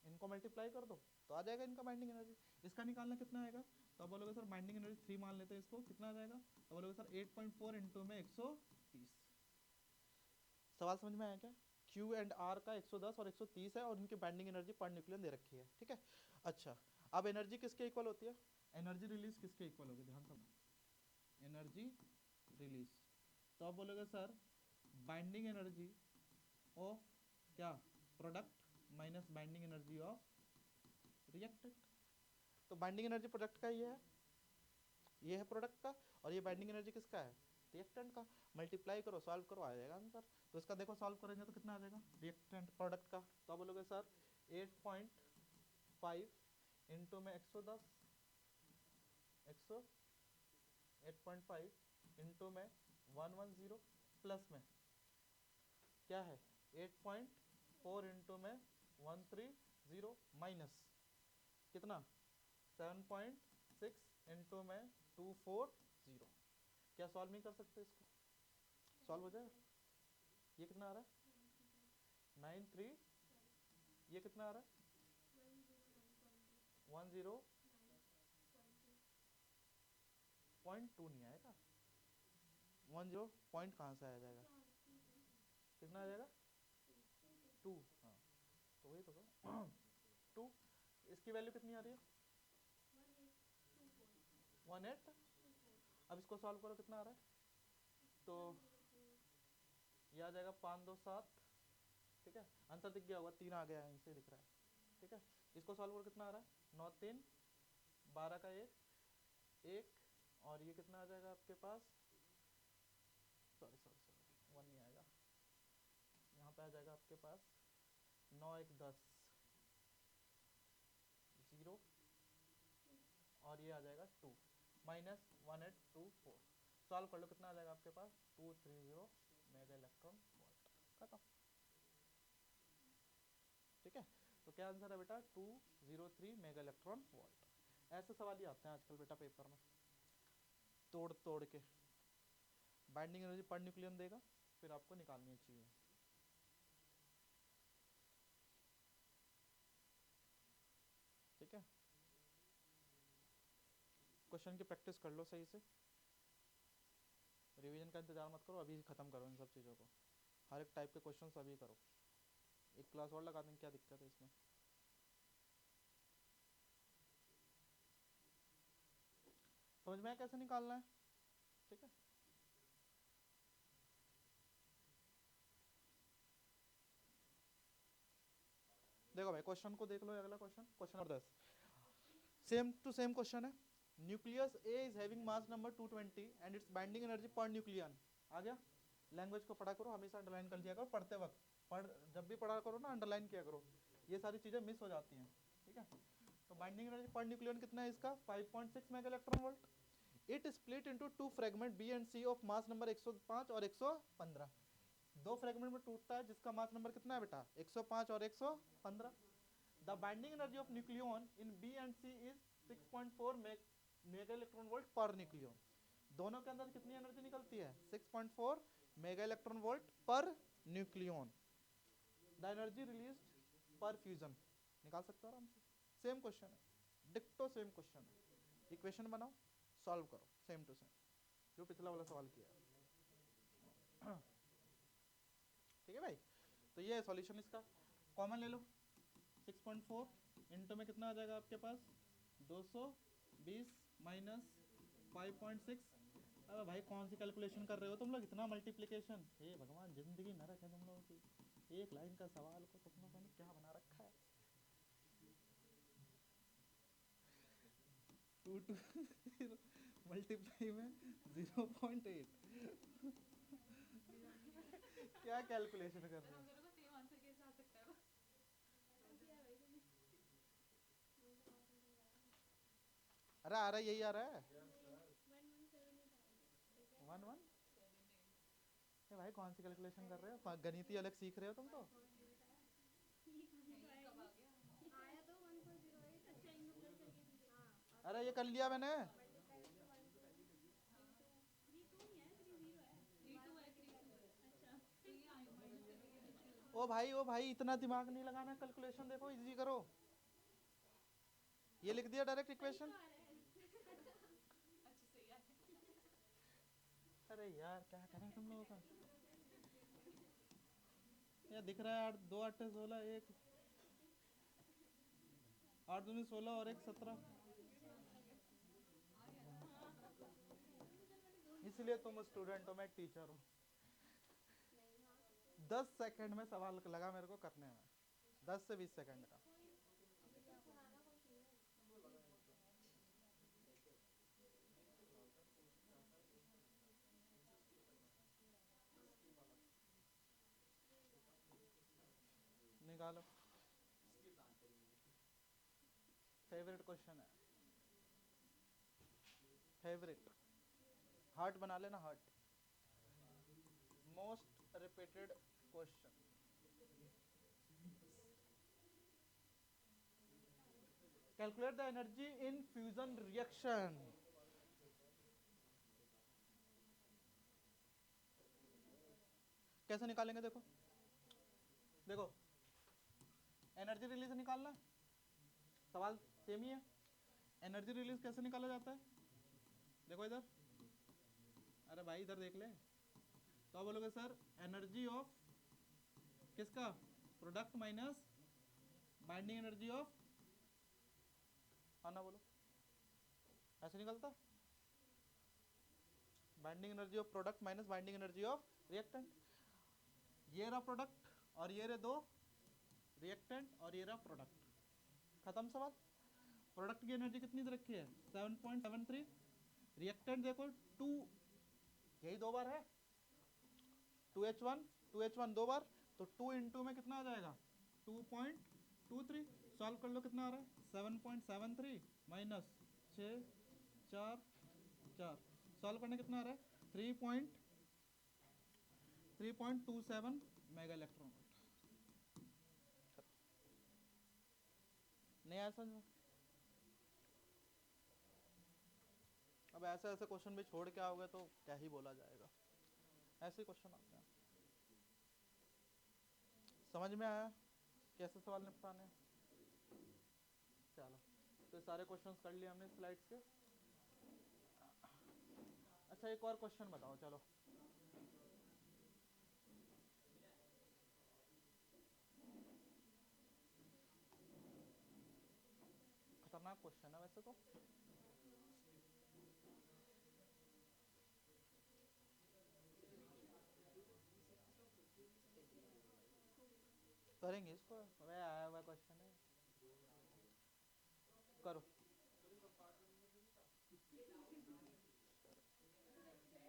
इनको मल्टीप्लाई कर दो तो आ जाएगा इनका बाइंडिंग एनर्जी। इसका निकालना कितना आएगा, तो आप बोलोगे सर बाइंडिंग एनर्जी 3 मान लेते हैं इसको, कितना आ जाएगा, तो बोलोगे सर 8.4 इंटू में 130। सवाल समझ में आया क्या, क्यू एंड आर का 110 और 130 है और उनकी बाइंडिंग एनर्जी पर न्यूक्लियन दे रखी है, ठीक है। अच्छा, अब एनर्जी किसके इक्वल होती है, एनर्जी रिलीज किसके इक्वल होगी, ध्यान से, एनर्जी रिलीज, तो आप बोलोगे सर बाइंडिंग एनर्जी ऑफ क्या, product minus binding energy of reactant. तो बाइंडिंग एनर्जी प्रोडक्ट का ये है प्रोडक्ट का, और ये बाइंडिंग एनर्जी किसका है, रिएक्टेंट का। मल्टीप्लाई करो, सॉल्व करो, आ जाएगा आंसर। तो इसका देखो सॉल्व करेंगे तो कितना आ जाएगा रिएक्टेंट प्रोडक्ट का, तो आप बोलोगे सर 8.5 इंटू में 110, 8.5 इंटू में 110 प्लस में क्या है 8.4 इंटू में 130 माइनस कितना 7.6 इंटू में 240। क्या सॉल्व नहीं कर सकते इसको, सॉल्व हो जाएगा। ये कितना आ रहा है 93, ये कितना आ रहा है 10.2 नहीं आएगा, 10 पॉइंट कहाँ से आ जाएगा, कितना आ जाएगा 2, हाँ तो वही तो 2, इसकी वैल्यू कितनी आ रही है 18। अब इसको सॉल्व करो कितना आ रहा है, तो ये आ जाएगा 527, ठीक है, आंसर दिख गया होगा, 3 आ गया है, इनसे दिख रहा है, ठीक है। इसको सॉल्व करो कितना आ रहा है 9 3 12 का 1 और ये कितना आ जाएगा आपके पास, सॉरी 1 नहीं आएगा, यहाँ पे आ जाएगा आपके पास 9 1 10 0 और ये आ जाएगा 2 माइनस 1824। सॉल्व कर लो कितना आ जाएगा आपके पास 230 मेगा इलेक्ट्रॉन वोल्ट, खत्म, ठीक है। तो क्या आंसर है बेटा 203 मेगा इलेक्ट्रॉन वोल्ट। ऐसे सवाल ही आते हैं आजकल बेटा पेपर में, तोड़ तोड़ के बाइंडिंग एनर्जी पर न्यूक्लियन देगा, फिर आपको निकालनी चाहिए। ठीक है, क्वेश्चन की प्रैक्टिस कर लो सही से, रिवीजन का इंतजार मत करो, अभी खत्म करो इन सब चीज़ों को, हर एक टाइप के क्वेश्चन अभी करो, एक क्लास और लगा देंगे, क्या दिक्कत है इसमें। समझ में आया कैसे निकालना है, ठीक है। देखो भाई क्वेश्चन को देख लो, अगला question, question number 10, same to same question है। Nucleus A is having mass number 220 and its binding energy per nucleon. आ गया, लैंग्वेज को पढ़ा करो, हमेशा अंडरलाइन कर लिया करो पढ़ते वक्त, जब भी पढ़ा करो ना अंडरलाइन किया करो, ये सारी चीज़ें मिस हो जाती हैं, ठीक है। तो बाइंडिंग एनर्जी पर न्यूक्लियन कितना है इसका 5.6 mega electron volt. It split into 2 fragment B and C of mass number 105 और 115। 2 फ्रेगमेंट में टूटता है जिसका मास नंबर कितना है बेटा 105 और 115। The binding energy of nucleon in B and C is 6.4 mega electron volt per nucleon. दोनों के अंदर कितनी एनर्जी निकलती है 6.4 mega electron volt per nucleon. The energy released per fusion, निकाल सकते हो आराम से, सेम क्वेश्चन है, डिक्टो सेम क्वेश्चन है, इक्वेशन बनाओ सॉल्व करो सेम टू सेम जो पिछला वाला सवाल किया है। ठीक है भाई, तो ये है सॉल्यूशन इसका, कॉमन ले लो 6.4 इंटू में कितना आ जाएगा आपके पास 220 माइनस 5.6। अरे भाई कौन सी कैलकुलेशन कर रहे हो तुम लोग, इतना मल्टीप्लिकेशन, हे भगवान जिंदगी न रखे तुम लोगों की, एक लाइन का सवाल को तुम लोगों ने क्या बना रखा है। 2 मल्टीप्लाई में 0.8 क्या कैलकुलेशन कर रहे हो। अरे आ रहा है, यही आ रहा है 1 1। भाई कौन सी कैलकुलेशन कर रहे हो, गणित ही अलग सीख रहे हो तुम तो। अरे ये कर लिया मैंने, ओ भाई इतना दिमाग नहीं लगाना, कैलकुलेशन देखो इजी करो, ये लिख दिया डायरेक्ट इक्वेशन। अरे यार क्या करें तुम लोगों का, या दिख रहा है 8 2 8 16 1 8 दूनी 16 और 1 17। इसलिए तुम स्टूडेंट हो, मैं टीचर हूँ। 10 सेकंड में सवाल लगा मेरे को करने में, 10 से 20 सेकंड का। निकालो। फेवरेट क्वेश्चन है, फेवरेट। हार्ट बना लेना, heart. Most repeated question. Calculate the energy in fusion reaction. कैसे निकालेंगे? देखो देखो, एनर्जी रिलीज निकालना, सवाल सेम ही है। एनर्जी रिलीज कैसे निकाला जाता है? देखो इधर, अरे भाई इधर देख ले। तो बोलोगे सर एनर्जी ऑफ किसका? Product minus binding energy of, हाँ ना बोलो, ऐसे निकलता। Binding energy of product minus binding energy of reactant. ये रहा प्रोडक्ट और ये रहे दो रिएक्टेंट और ये रहा प्रोडक्ट। खत्म सवाल। प्रोडक्ट की एनर्जी कितनी दे रखी है? 7.73। रिएक्टेंट देखो 2, यही दो बार है, 2H1 दो बार, तो 2 इंटू में कितना आ जाएगा? 2.23। सॉल्व कर लो, कितना आ रहा है? 7.73 माइनस 6 4 4, सॉल्व करने कितना आ रहा है? 3.27 मेगा इलेक्ट्रॉन वोल्ट। नहीं आया समझ में? अब ऐसे ऐसे क्वेश्चन भी छोड़ के आओगे तो क्या ही बोला जाएगा, ऐसे क्वेश्चन आते हैं। समझ में आया कैसे सवाल निपटाने हैं? चलो, तो सारे क्वेश्चंस कर लिए हमने स्लाइड्स के। अच्छा एक और क्वेश्चन बताओ, चलो। खतरनाक क्वेश्चन है वैसे तो। करेंगे इसको, अबे आया हुआ क्वेश्चन है, करो।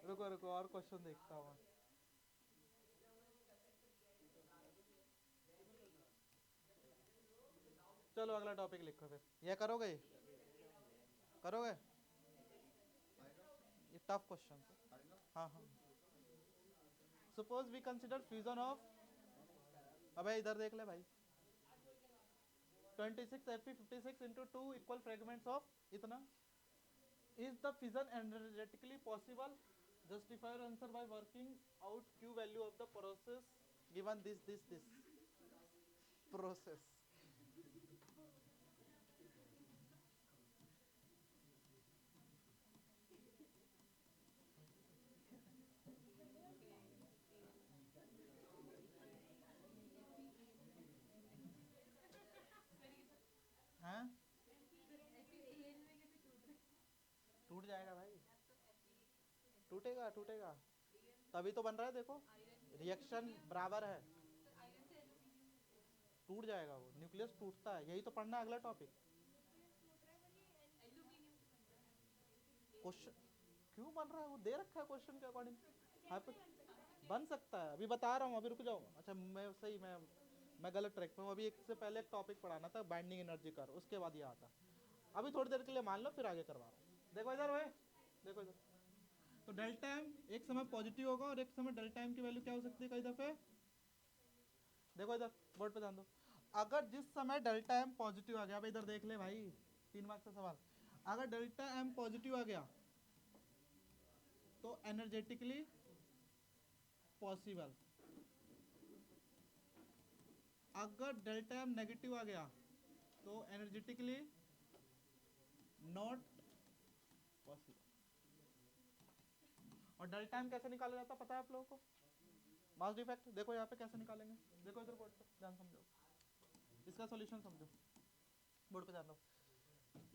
रुको रुको, और क्वेश्चन देखता हूँ। चलो अगला टॉपिक लिखो फिर। ये करोगे? करोगे? ये टफ क्वेश्चन है। हाँ हाँ। Suppose we consider fusion of, अबे इधर देख ले भाई, 26Fe56 into 2 equal fragments of इतना। Is the fission energetically possible? Justify your answer by working out Q value of the process given this process. हाँ टूट जाएगा भाई, टूटेगा टूटेगा, तभी तो बन रहा है। देखो रिएक्शन बराबर है, टूट जाएगा वो, न्यूक्लियस टूटता है, यही तो पढ़ना है अगला टॉपिक। क्वेश्चन क्यों बन रहा है? वो दे रखा है क्वेश्चन के अकॉर्डिंग। बन सकता है, अभी बता रहा हूँ, अभी रुक जाओ। अच्छा मैं सही, मैं गलत ट्रैक पे हूँ। अभी एक से पहले एक टॉपिक पढ़ाना था बाइंडिंग एनर्जी कर, उसके बाद ये आता। अभी थोड़ी देर के लिए मान लो, फिर आगे करवा रहा हूँ। देखो इधर भाई, देखो इधर। तो डेल्टा एम एक समय पॉजिटिव होगा और एक समय डेल्टा एम की वैल्यू क्या हो सकती है कई दफे? देखो इधर बोर्ड पे ध्यान दो। अगर जिस समय डेल्टा एम पॉजिटिव आ गया, अब इधर देख ले भाई, 3 मार्क्स का सवाल। अगर डेल्टा एम पॉजिटिव आ गया तो एनर्जेटिकली पॉसिबल। अगर डेल्टा एम नेगेटिव आ गया तो एनर्जेटिकली नॉट पॉसिबल। और डेल्टा एम कैसे निकाला जाता है पता है आप लोगों को? मास डिफेक्ट देखो यहाँ पे कैसे निकालेंगे, देखो इधर बोर्ड पे ध्यान समझो, इसका सॉल्यूशन समझो, बोर्ड पे ध्यान दो,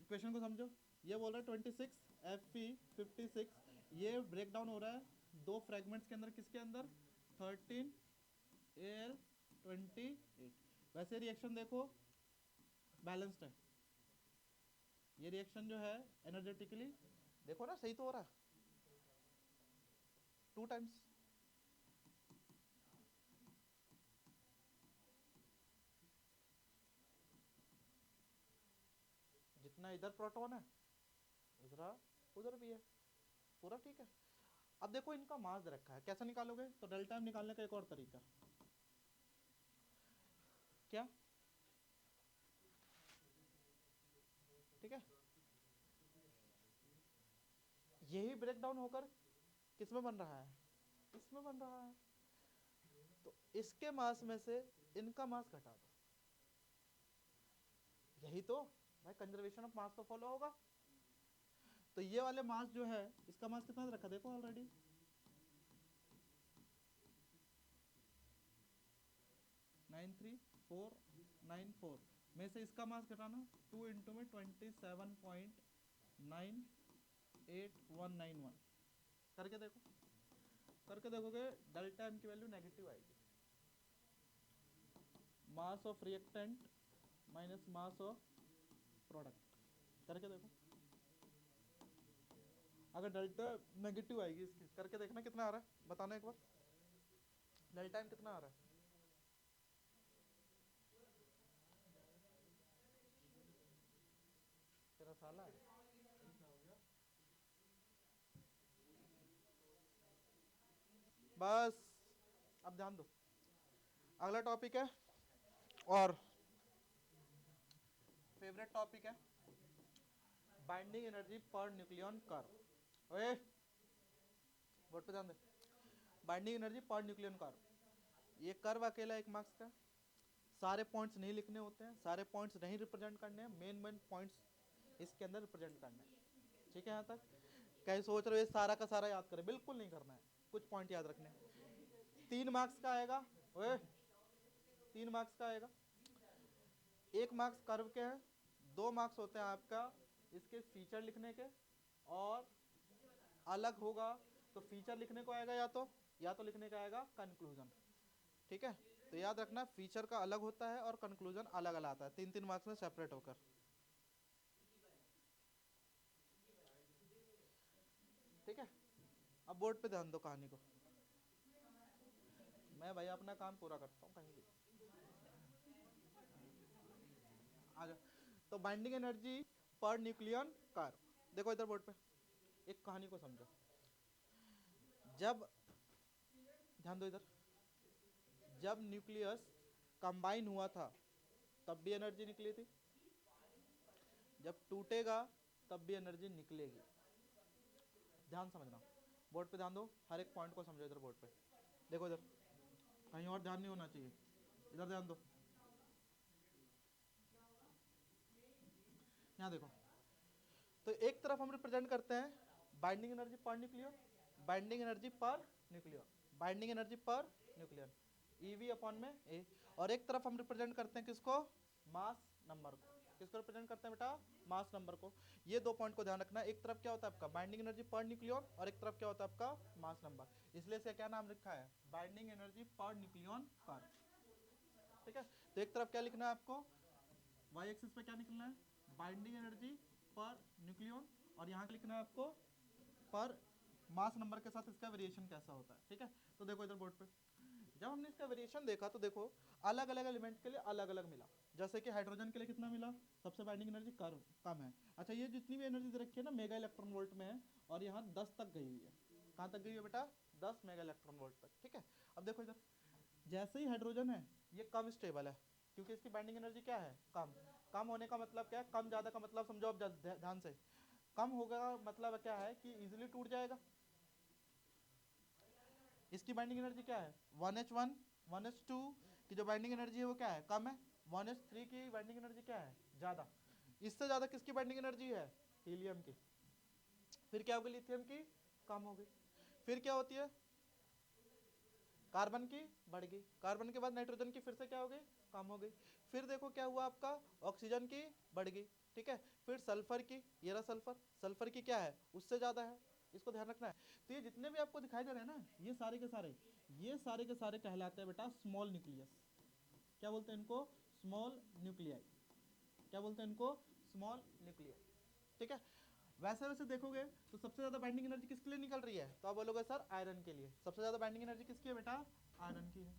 इक्वेशन को समझो। ये बोल रहा है 26 Fe56, ये ब्रेक डाउन हो रहा है दो फ्रेगमेंट्स के अंदर, किसके अंदर 13 Al28। वैसे रिएक्शन देखो बैलेंस्ड है, ये रिएक्शन जो है एनर्जेटिकली देखो ना सही तो हो रहा है 2 टाइम्स। जितना इधर प्रोटॉन है उधर भी है, पूरा ठीक है। अब देखो इनका मास दे रखा है, कैसे निकालोगे, तो डेल्टा एम निकालने का एक और तरीका क्या, ठीक है, यही ब्रेक डाउन होकर किसमें बन रहा है, इसमें बन रहा है, तो इसके मास में से इनका मास घटा दो, यही तो भाई कंजर्वेशन ऑफ मास तो फॉलो होगा। तो ये वाले मास जो है इसका मास कितना रखा देखो ऑलरेडी 93494 में से इसका मास घटाना 2 इंटू में 27.98191 करके देखो, करके देखोगे डेल्टा एम की वैल्यू नेगेटिव आएगी, mass of reactant minus mass of product, करके देखो, अगर डेल्टा नेगेटिव आएगी इसकी, करके देखना कितना आ रहा है, बताना एक बार डेल्टा एम कितना आ रहा है, तेरा साला है। बस अब ध्यान दो, अगला टॉपिक है और फेवरेट टॉपिक है binding energy per nucleon curve. ओए बोर्ड पे ध्यान दे, binding energy per nucleon curve, ये कर्व अकेला एक मार्क्स का, सारे पॉइंट्स नहीं लिखने होते हैं, सारे पॉइंट्स नहीं रिप्रेजेंट करने हैं, मेन मेन पॉइंट्स इसके अंदर रिप्रेजेंट करने हैं, ठीक है। यहाँ तक कहीं सोच रहे हो सारा का सारा याद करें, बिल्कुल नहीं करना है, कुछ पॉइंट याद रखने हैं। 3 मार्क्स का आएगा, ओए 3 मार्क्स का आएगा, 1 मार्क्स कर्व के हैं, 2 मार्क्स होते हैं आपका इसके फीचर लिखने के, और अलग होगा तो फीचर लिखने को आएगा या तो लिखने का आएगा कंक्लूजन, ठीक है। तो याद रखना फीचर का अलग होता है और कंक्लूजन अलग अलग आता है, 3-3 मार्क्स में सेपरेट होकर, ठीक है। अब बोर्ड पे ध्यान दो कहानी को, मैं भाई अपना काम पूरा करता हूँ कहीं भी आ जाओ। तो binding energy per nucleon curve देखो इधर बोर्ड पे, एक कहानी को समझो, जब ध्यान दो इधर, जब न्यूक्लियस कंबाइन हुआ था तब भी एनर्जी निकली थी, जब टूटेगा तब भी एनर्जी निकलेगी, ध्यान समझना, बोर्ड पे ध्यान दो, हर एक पॉइंट को समझो इधर बोर्ड पे, देखो इधर कहीं और ध्यान नहीं होना चाहिए, इधर ध्यान दो, यहाँ देखो। तो एक तरफ हम रिप्रेजेंट करते हैं binding energy per nucleon, binding energy per nucleon, binding energy per nucleon EV upon में ए, और एक तरफ हम रिप्रेजेंट करते हैं किसको, मास नंबर को, किसको रिप्रेजेंट करते हैं बेटा, मास नंबर को। ये 2 पॉइंट को ध्यान रखना, एक तरफ क्या होता है आपका बाइंडिंग एनर्जी पर न्यूक्लियन और एक तरफ क्या होता है आपका मास नंबर, इसलिए इसका क्या नाम लिखा है binding energy per nucleon curve, ठीक है। तो एक तरफ क्या लिखना है आपको, वाई एक्सिस पे क्या निकलना है बाइंडिंग एनर्जी पर न्यूक्लियन, और यहाँ लिखना है आपको पर मास नंबर के साथ इसका वेरिएशन कैसा होता है, ठीक है। तो देखो इधर बोर्ड पे जब हमने इसका वेरिएशन देखा तो देखो अलग अलग एलिमेंट के लिए अलग अलग मिला, जैसे कि हाइड्रोजन के लिए कितना मिला, सबसे बाइंडिंग एनर्जी कम है, अच्छा ये जितनी भी एनर्जी दे रखी है ना मेगा इलेक्ट्रॉन वोल्ट में है, और यहाँ 10 तक गई हुई है, कहाँ तक गई है बेटा 10 मेगा इलेक्ट्रॉन वोल्ट तक, ठीक है। अब देखो इधर जैसे ही हाइड्रोजन है ये कम स्टेबल है, क्योंकि इसकी बाइंडिंग एनर्जी क्या है कम, कम होने का मतलब क्या है, कम ज़्यादा का मतलब समझो अब ध्यान से, कम होगा मतलब क्या है कि इजीली टूट जाएगा, इसकी बाइंडिंग एनर्जी क्या है 1h1 1h2 की जो बाइंडिंग एनर्जी है वो क्या है कम है, 1h3 की बाइंडिंग एनर्जी क्या है ज़्यादा, इससे ज़्यादा किसकी बाइंडिंग एनर्जी है हीलियम की, फिर क्या होगी लिथियम की कम होगी, फिर क्या होती है कार्बन की बढ़ गई, कार्बन के बाद नाइट्रोजन की फिर से क्या हो गई, कम हो गई। फिर देखो क्या हुआ आपका, ऑक्सीजन की बढ़ गई, ठीक है। फिर सल्फर की, ये रहा सल्फर, सल्फर की क्या है, उससे ज्यादा है, इसको ध्यान रखना है। तो ये जितने भी आपको दिखाई दे रहे हैं ना, ये सारे के सारे कहलाते हैं बेटा स्मॉल न्यूक्लियस। क्या बोलते हैं इनको, स्मॉल न्यूक्लियाई। क्या बोलते हैं इनको, स्मॉल न्यूक्लियाई, ठीक है। वैसे देखोगे तो सबसे ज्यादा बाइंडिंग एनर्जी किसके लिए निकल रही है, तो आप बोलोगे सर आयरन के लिए। सबसे ज्यादा बाइंडिंग एनर्जी किसकी है बेटा, आयरन की है।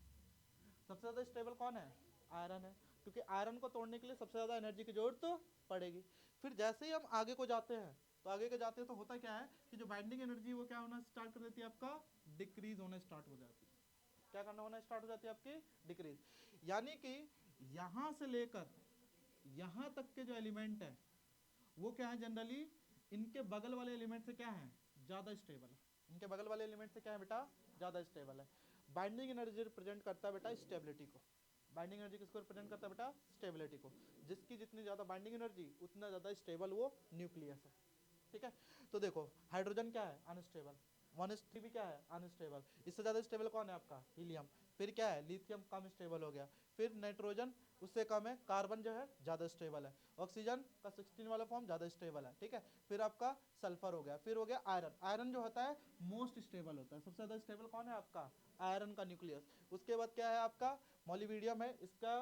सबसे ज्यादा स्टेबल कौन है, आयरन है, क्योंकि आयरन को तोड़ने के लिए सबसे ज्यादा एनर्जी की जरूरत तो पड़ेगी। फिर जैसे ही हम आगे को जाते हैं, तो आगे के जाते हैं तो होता क्या है कि जो बाइंडिंग एनर्जी वो क्या होना स्टार्ट कर देती है, आपका डिक्रीज होना स्टार्ट हो जाती है। क्या करना होना स्टार्ट हो जाती है, आपकी डिक्रीज। यानी कि यहां से लेकर यहां तक के जो एलिमेंट है वो क्या है, जनरली इनके बगल वाले एलिमेंट से क्या है, ज्यादा स्टेबल है। इनके बगल वाले एलिमेंट से क्या है बेटा, ज्यादा स्टेबल है। बाइंडिंग एनर्जी रिप्रेजेंट करता है बेटा स्टेबिलिटी को। बाइंडिंग एनर्जी किसको रिप्रेजेंट करता है बेटा, स्टेबिलिटी को। जिसकी जितनी ज्यादा बाइंडिंग एनर्जी उतना ज्यादा स्टेबल वो न्यूक्लियस है, ठीक है। तो देखो हाइड्रोजन क्या है, अनस्टेबल, 1s3 भी क्या है, अनस्टेबल। इससे ज्यादा स्टेबल कौन है आपका, हीलियम। फिर क्या है, लिथियम कम स्टेबल हो गया। फिर नाइट्रोजन उससे कम है, कार्बन जो है ज्यादा स्टेबल है। ऑक्सीजन का 16 वाला फॉर्म ज्यादा स्टेबल है, ठीक है। फिर आपका सल्फर हो गया, फिर हो गया आयरन। आयरन जो होता है मोस्ट स्टेबल होता है, सबसे ज्यादा स्टेबल कौन है आपका, आयरन का न्यूक्लियस। उसके बाद क्या है आपका मॉलिबीडियम है, इसका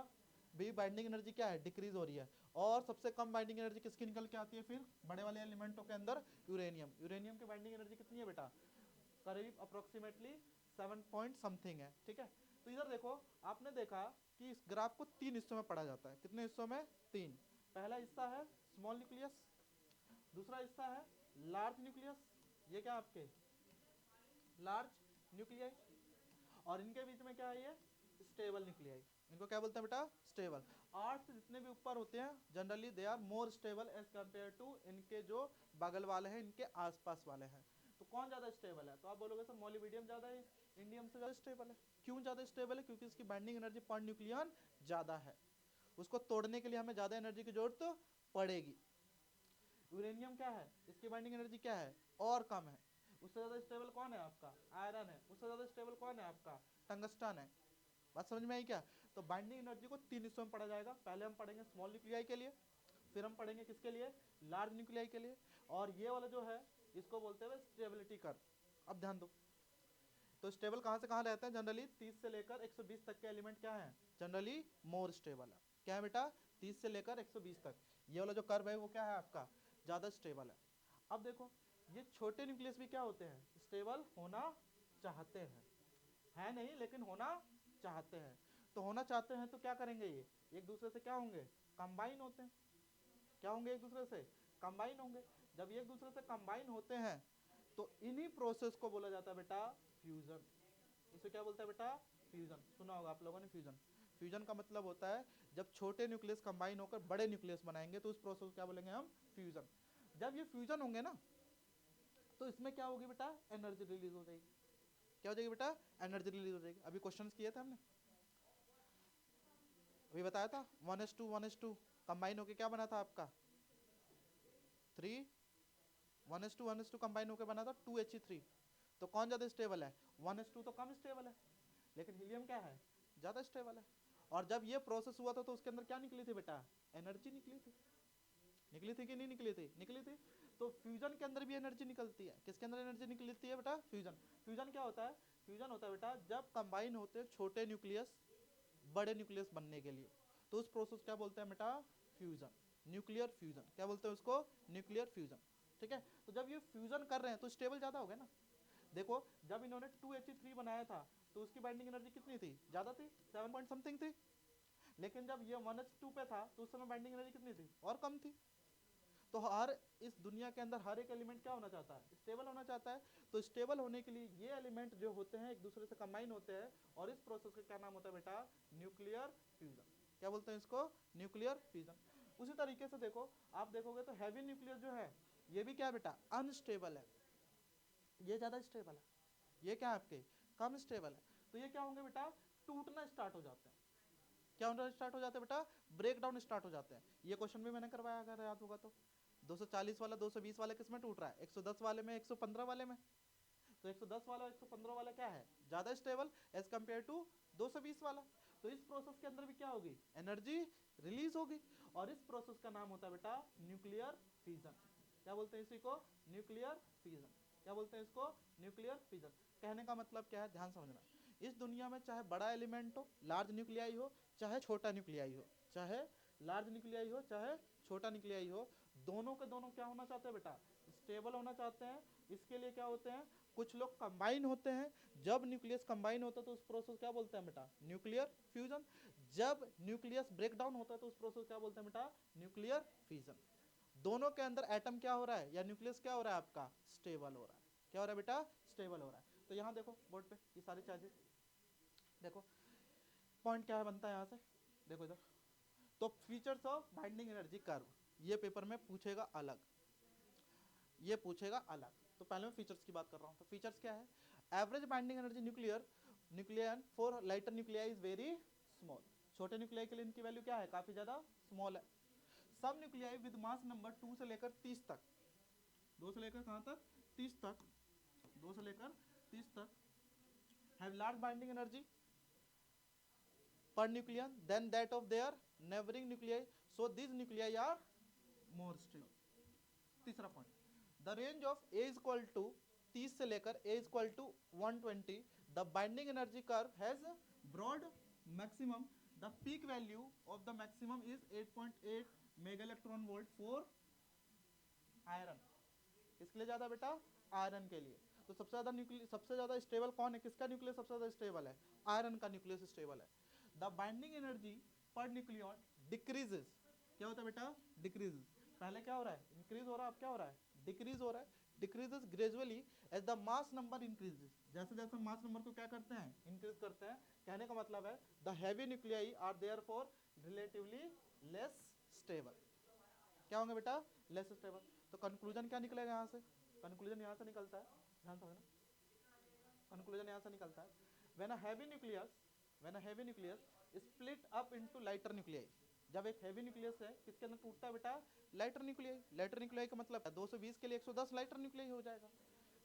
भी बाइंडिंग एनर्जी क्या है, डिक्रीज हो रही है। और सबसे कम बाइंडिंग एनर्जी किसकी निकल के आती है, फिर बड़े वाले एलिमेंटों के अंदर यूरेनियम। यूरेनियम की बाइंडिंग एनर्जी कितनी है बेटा, करीब अप्रोक्सीमेटली 7 पॉइंट समथिंग है, ठीक है। तो इधर देखो, आपने देखा कि इस ग्राफ को 3 हिस्सों में पढ़ा जाता है। कितने हिस्सों में, 3। पहला हिस्सा है स्मॉल न्यूक्लियस, दूसरा हिस्सा है लार्ज न्यूक्लियस, ये क्या आपके लार्ज न्यूक्लियाई, और इनके बीच में क्या है, ये स्टेबल न्यूक्लियाई। इनको क्या बोलते हैं बेटा, स्टेबल। 8 से जितने भी ऊपर होते हैं generally they are more stable as compare to इनके जो बगल वाले हैं, इनके आसपास वाले हैं। तो कौन ज्यादा स्टेबल है, तो आप बोलोगे सर मॉलिबीडियम ज्यादा है, इंडियम से ज्यादा स्टेबल है। क्यों ज्यादा स्टेबल है, क्योंकि इसकी बाइंडिंग एनर्जी पर न्यूक्लियन ज्यादा है, उसको तोड़ने के लिए हमें ज्यादा एनर्जी की जरूरत तो पड़ेगी। यूरेनियम क्या है, इसकी बाइंडिंग एनर्जी क्या है, और कम है। उससे ज्यादा स्टेबल कौन है आपका, आयरन है। उससे ज्यादा स्टेबल कौन है आपका, टंगस्टन है। बात समझ में आई क्या। तो बाइंडिंग एनर्जी को 3 हिस्सों में पढ़ा जाएगा। पहले हम पढ़ेंगे स्मॉल न्यूक्लियाई के लिए, फिर हम पढ़ेंगे किसके लिए, लार्ज न्यूक्लियाई के लिए, और ये वाला जो है इसको बोलते हैं स्टेबिलिटी कर्व। अब ध्यान दो, तो स्टेबल कहां से कहां रहते हैं, जनरली 30 से लेकर 120 तक के एलिमेंट क्या है, जनरली मोर स्टेबल है। क्या है बेटा, 30 से लेकर 120 तक, ये वाला जो कर्व है वो क्या है आपका, ज्यादा स्टेबल है। अब देखो ये छोटे न्यूक्लियस भी क्या होते हैं, स्टेबल होना चाहते हैं, है नहीं लेकिन होना चाहते हैं। तो होना चाहते हैं तो क्या करेंगे, ये एक दूसरे से क्या होंगे, कंबाइन होते हैं। क्या होंगे, एक दूसरे से कंबाइन होंगे। जब ये एक दूसरे से कंबाइन होते हैं तो इन्हीं प्रोसेस को बोला जाता है बेटा फ्यूजन। इसे क्या बोलते हैं बेटा, फ्यूजन। सुना होगा आप लोगों ने फ्यूजन। फ्यूजन का मतलब होता है जब छोटे न्यूक्लियस कंबाइन होकर बड़े न्यूक्लियस बनाएंगे, तो उस प्रोसेस को क्या बोलेंगे हम, फ्यूजन। जब ये फ्यूजन होंगे ना, तो इसमें क्या होगी बेटा, एनर्जी रिलीज हो जाएगी। क्या हो जाएगी बेटा, एनर्जी रिलीज हो जाएगी। अभी क्वेश्चंस किए थे हमने, अभी बताया था 1s2 कंबाइन होकर क्या बना था आपका 3, 1s2 कंबाइन होकर बना था 2He3। तो कौन ज्यादा स्टेबल है, 1s2 तो कम स्टेबल है, लेकिन हीलियम क्या है, ज्यादा स्टेबल है। और जब ये प्रोसेस हुआ था तो उसके अंदर क्या निकली थी बेटा, एनर्जी निकली थी। निकली थी कि नहीं निकली थी, निकली थी। तो फ्यूजन के अंदर भी एनर्जी निकलती है। किसके अंदर एनर्जी निकलती है बेटा, फ्यूजन। फ्यूजन क्या होता है, फ्यूजन होता है बेटा जब कंबाइन होते हैं छोटे न्यूक्लियस बड़े न्यूक्लियस बनने के लिए, तो उस प्रोसेस क्या बोलते हैं बेटा, फ्यूजन, न्यूक्लियर फ्यूजन। क्या बोलते हैं उसको, न्यूक्लियर फ्यूजन, ठीक है। तो जब ये फ्यूजन कर रहे हैं तो स्टेबल ज्यादा हो गया ना। देखो जब इन्होंने 2He3 बनाया था तो उसकी बाइंडिंग एनर्जी कितनी थी, ज्यादा थी, 7 पॉइंट समथिंग थी। लेकिन जब ये 1s2 पे था तो उस समय बाइंडिंग एनर्जी कितनी थी, और कम थी। तो हर इस दुनिया के अंदर हर एक एलिमेंट क्या होना चाहता है, स्टेबल होना चाहता है। तो स्टेबल होने के लिए ये एलिमेंट जो होते हैं एक दूसरे से कंबाइन होते हैं, और इस प्रोसेस का क्या नाम होता है बेटा, न्यूक्लियर फ्यूजन। क्या बोलते हैं इसको, न्यूक्लियर फ्यूजन। उसी तरीके से देखो, आप देखोगे तो हैवी न्यूक्लियस जो है ये भी क्या बेटा, अनस्टेबल है। ये ज्यादा स्टेबल है, ये क्या है आपके, कम स्टेबल है। तो ये क्या होंगे बेटा, टूटना स्टार्ट हो जाते हैं। क्या होना स्टार्ट हो जाते हैं बेटा, ब्रेक डाउन स्टार्ट हो जाते हैं। ये क्वेश्चन भी मैंने करवाया अगर याद होगा तो, 240 वाला 220 वाले किस में टूट रहा है, 110 वाले में, 115 वाले में। तो 110 वाला 115 वाला क्या है, ज़्यादा स्टेबल एज कम्पेयर टू 220 वाला। तो इस प्रोसेस के अंदर भी क्या होगी, एनर्जी रिलीज होगी, और इस प्रोसेस का नाम होता है बेटा न्यूक्लियर फिजन। क्या बोलते हैं इसी को, न्यूक्लियर फिजन। क्या बोलते हैं इसको, न्यूक्लियर फिजन। कहने का मतलब क्या है, ध्यान समझना, इस दुनिया में चाहे बड़ा एलिमेंट हो, लार्ज न्यूक्लियाई हो, चाहे छोटा न्यूक्लियाई हो, चाहे लार्ज न्यूक्लियाई हो चाहे छोटा न्यूक्लियाई हो, दोनों के दोनों क्या होना चाहते हैं बेटा, स्टेबल होना चाहते हैं। इसके लिए क्या होते हैं, कुछ लोग कंबाइन होते हैं, जब न्यूक्लियस कंबाइन होता है तो उस प्रोसेस क्या बोलते हैं बेटा, न्यूक्लियर फ्यूजन। जब न्यूक्लियस ब्रेक डाउन होता है तो उस प्रोसेस क्या बोलते हैं बेटा, न्यूक्लियर फिजन। दोनों के अंदर एटम क्या हो रहा है, या न्यूक्लियस क्या हो रहा है आपका, स्टेबल हो रहा है। क्या हो रहा है बेटा, स्टेबल हो रहा है। तो यहाँ देखो बोर्ड पे ये सारी चार्जेस देखो, पॉइंट क्या है बनता है यहाँ से, देखो इधर। तो features of binding energy curve, ये पेपर में पूछेगा अलग, ये पूछेगा अलग। तो पहले मैं फीचर्स की बात कर रहा हूँ। तो फीचर्स क्या है, average binding energy nuclear for lighter nuclei is very small. छोटे न्यूक्लियाई के लिए इनकी वैल्यू क्या है, काफी ज्यादा स्मॉल है। सब न्यूक्लियाई विद मास नंबर 2 से लेकर 30 तक, 2 से लेकर कहाँ तक, 30 तक, 2 से लेकर 30 तक, have large binding energy per nucleon than that of their neighboring nuclei, so these nuclei are more stable. तीसरा point, the range of A is equal to 30 से लेकर A is equal to 120, the binding energy curve has broad maximum, the peak value of the maximum is 8.8 mega electron volt for iron. किसके लिए ज्यादा बेटा, iron के लिए। तो सबसे ज्यादा न्यूक्लियस, सबसे ज्यादा स्टेबल कौन है, किसका न्यूक्लियस सबसे ज्यादा स्टेबल है, आयरन का न्यूक्लियस स्टेबल है। The binding energy per nucleon decreases, क्या होता है बेटा, डिक्रीजेस। पहले क्या हो रहा है, इंक्रीज हो रहा है, अब क्या हो रहा है, डिक्रीज हो रहा है। Decreases gradually as the mass number increases, जैसे जैसे मास नंबर को क्या करते हैं, इंक्रीज करते हैं। कहने का मतलब है the heavy nuclei are therefore relatively less stable. क्या होंगे बेटा, लेस स्टेबल। तो कंक्लूजन क्या निकलेगा यहाँ से, कंक्लूजन यहाँ से निकलता है, ध्यान समझना, कंक्लूजन यहाँ से निकलता है, when a heavy nucleus split up into lighter nuclei. जब एक हैवी न्यूक्लियस है किसके अंदर टूटता है बेटा, लाइटर न्यूक्लियाई। लाइटर न्यूक्लियाई का मतलब 220 के लिए 110 लाइटर न्यूक्लियाई हो जाएगा।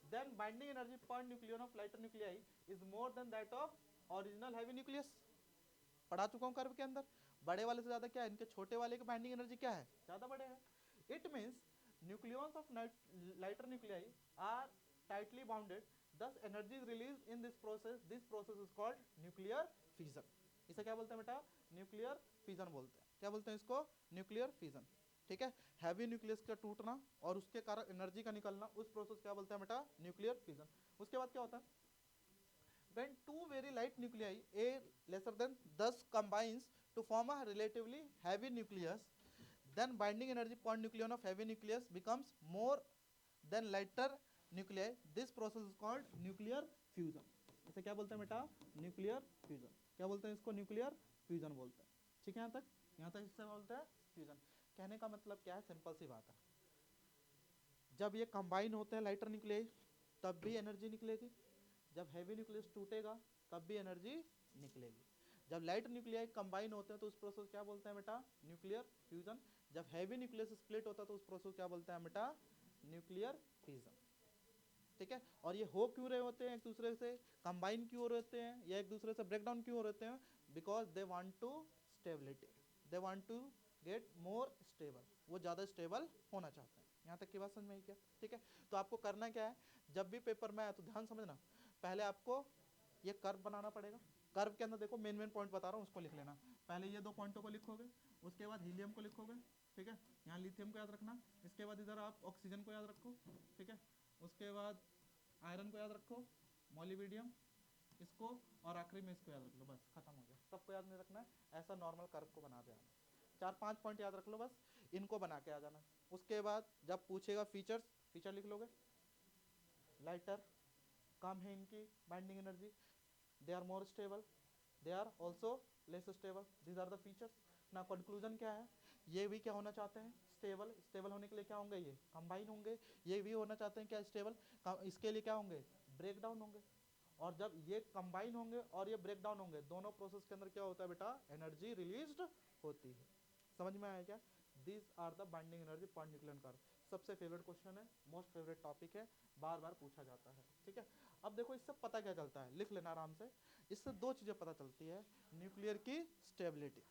Then binding energy per nucleon of lighter nuclei is more than that of original heavy nucleus. पढ़ा चुका हूँ कर्व के अंदर, बड़े वाले से ज्यादा क्या है, इनके छोटे वाले की बाइंडिंग एनर्जी क्या है, ज्यादा बड़े है। It means nucleons of lighter nuclei are tightly bounded, thus energy is released in this process is called nuclear fission। इसे क्या बोलते हैं बेटा, न्यूक्लियर फिजन बोलते हैं। क्या बोलते हैं इसको, न्यूक्लियर फिजन। ठीक है, हैवी न्यूक्लियस का टूटना और उसके कारण एनर्जी का निकलना, उस प्रोसेस क्या बोलते हैं बेटा, न्यूक्लियर फिजन। उसके बाद क्या होता है, when two very light nuclei a lesser than 10 combines to form a relatively heavy nucleus, then binding energy per nucleon of heavy nucleus becomes more than lighter nuclei, this process is called nuclear fusion। इसे क्या बोलते हैं बेटा, nuclear fusion. क्या बोलते हैं इसको, nuclear fusion बोलते हैं। ठीक है, यहाँ तक इससे बोलते हैं फ्यूजन। कहने का मतलब क्या है, सिंपल सी बात है, जब ये कंबाइन होते हैं लाइटर न्यूक्लियाई तब भी एनर्जी निकलेगी, जब हैवी न्यूक्लियस टूटेगा तब भी एनर्जी निकलेगी। जब लाइट न्यूक्लियाई कंबाइन होते हैं तो उस प्रोसेस क्या बोलते हैं बेटा, न्यूक्लियर फ्यूजन। जब हैवी न्यूक्लियस स्प्लिट होता है तो उस प्रोसेस क्या बोलते हैं बेटा, न्यूक्लियर फिजन। ठीक है, और ये हो क्यों रहे होते हैं, एक दूसरे से कंबाइन क्यों हो रहते हैं, या एक दूसरे से ब्रेक डाउन क्यों हो रहते हैं, because they want to stability, they want to get more stable, वो ज़्यादा स्टेबल होना चाहते हैं। यहाँ तक की बात समझ में आई क्या। ठीक है, तो आपको करना क्या है, जब भी पेपर में आए तो ध्यान समझना, पहले आपको ये कर्व बनाना पड़ेगा। कर्व के अंदर देखो मेन पॉइंट बता रहा हूँ, उसको लिख लेना। पहले ये 2 पॉइंटों को लिखोगे, उसके बाद हीलियम को लिखोगे, ठीक है, यहाँ लिथियम को याद रखना, इसके बाद इधर आप ऑक्सीजन को याद रखो, ठीक है, उसके बाद आयरन को याद रखो, मोलिब्डेनम इसको, और आखिरी में इसको याद रख लो, बस खत्म हो गया। सबको याद नहीं रखना है, ऐसा नॉर्मल कर्व को बना दे आना। 4-5 पॉइंट याद रख लो, बस इनको बना के आ जाना। उसके बाद जब पूछेगा फीचर लिख लोगे, लाइटर कम है इनकी binding energy, they are more stable, they are also less stable, these are the features ना। कंक्लूजन क्या है, ये भी क्या होना चाहते हैं, स्टेबल। स्टेबल होने के लिए क्या होंगे, ये कंबाइन होंगे। ये भी होना चाहते हैं क्या, स्टेबल। इसके लिए क्या होंगे, ब्रेक डाउन होंगे। और जब ये कंबाइन होंगे और ये ब्रेक डाउन होंगे, दोनों प्रोसेस के अंदर क्या होता है बेटा, एनर्जी रिलीज्ड होती है। समझ में आया क्या, this are the binding energy per nuclear curve. सबसे फेवरेट क्वेश्चन है, मोस्ट फेवरेट टॉपिक है, बार बार पूछा जाता है। ठीक है, अब देखो इससे पता क्या चलता है, लिख लेना आराम से। इससे दो चीजें पता चलती है, न्यूक्लियर की स्टेबिलिटी।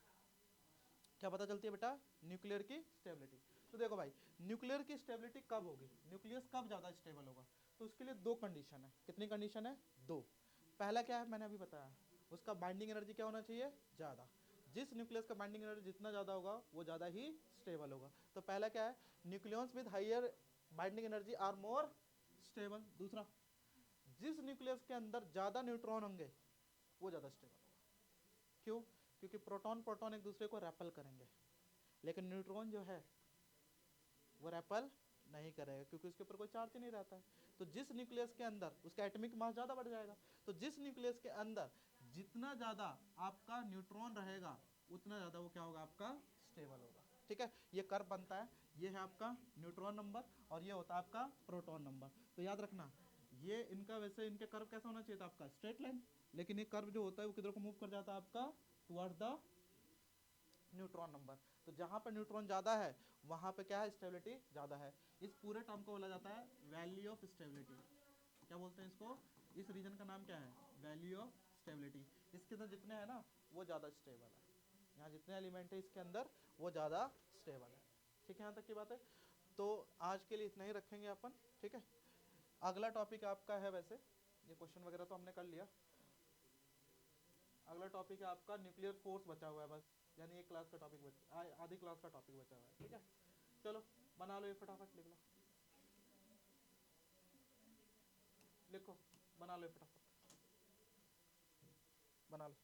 क्या पता चलती है बेटा? न्यूक्लियर की स्टेबिलिटी। तो देखो भाई, न्यूक्लियर की स्टेबिलिटी कब होगी, न्यूक्लियस कब ज्यादा स्टेबल होगा? तो उसके लिए दो कंडीशन है। कितनी कंडीशन है? दो। पहला क्या है, मैंने अभी बताया, उसका बाइंडिंग एनर्जी क्या होना चाहिए? ज्यादा। जिस न्यूक्लियस का बाइंडिंग एनर्जी जितना ज्यादा होगा वो ज्यादा ही स्टेबल होगा। तो पहला क्या है, nucleons with higher binding energy are more stable. दूसरा, जिस न्यूक्लियस के अंदर ज्यादा न्यूट्रॉन होंगे वो ज्यादा स्टेबल होगा। क्यों? क्योंकि प्रोटॉन प्रोटॉन एक दूसरे को रेपल करेंगे, लेकिन न्यूट्रॉन जो है वो रेपल नहीं करेगा क्योंकि उसके ऊपर कोई चार्ज नहीं रहता है। तो जिस न्यूक्लियस के अंदर उसका एटॉमिक मास ज्यादा बढ़ जाएगा। तो जिस न्यूक्लियस के अंदर जितना ज्यादा आपका न्यूट्रॉन रहेगा उतना ज्यादा वो क्या होगा? आपका स्टेबल होगा। ठीक है, ये कर्व बनता है, ये है आपका न्यूट्रॉन नंबर और ये होता है आपका प्रोटॉन नंबर। तो याद रखना, ये इनका वैसे इनके कर्व कैसा होना चाहिए था? आपका स्ट्रेट लाइन, लेकिन ये कर्व जो होता है वो किधर को मूव कर जाता है? आपका टुवर्ड्स द न्यूट्रॉन नंबर। तो जहां पर न्यूट्रॉन ज्यादा है वहां पे क्या है? स्टेबिलिटी ज्यादा है। इस पूरे टर्म को बोला जाता है वैल्यू ऑफ स्टेबिलिटी। क्या बोलते हैं इसको? इस रीजन का नाम क्या है? Value of stability. इसके अंदर जितने हैं ना वो ज्यादा स्टेबल है, यहाँ जितने एलिमेंट है इसके अंदर वो ज्यादा स्टेबल है। ठीक है, यहाँ तक की बात है। तो आज के लिए इतना ही रखेंगे अपन। ठीक है, अगला टॉपिक आपका है, वैसे ये क्वेश्चन वगैरह तो हमने कर लिया, अगला टॉपिक है आपका न्यूक्लियर फोर्स बचा हुआ है बस, यानी एक क्लास का टॉपिक आधी क्लास का टॉपिक बचा हुआ है। ठीक है, चलो बना लो, ये फटाफट लिख लो, लिखो, बना लो फटाफट, बना लो।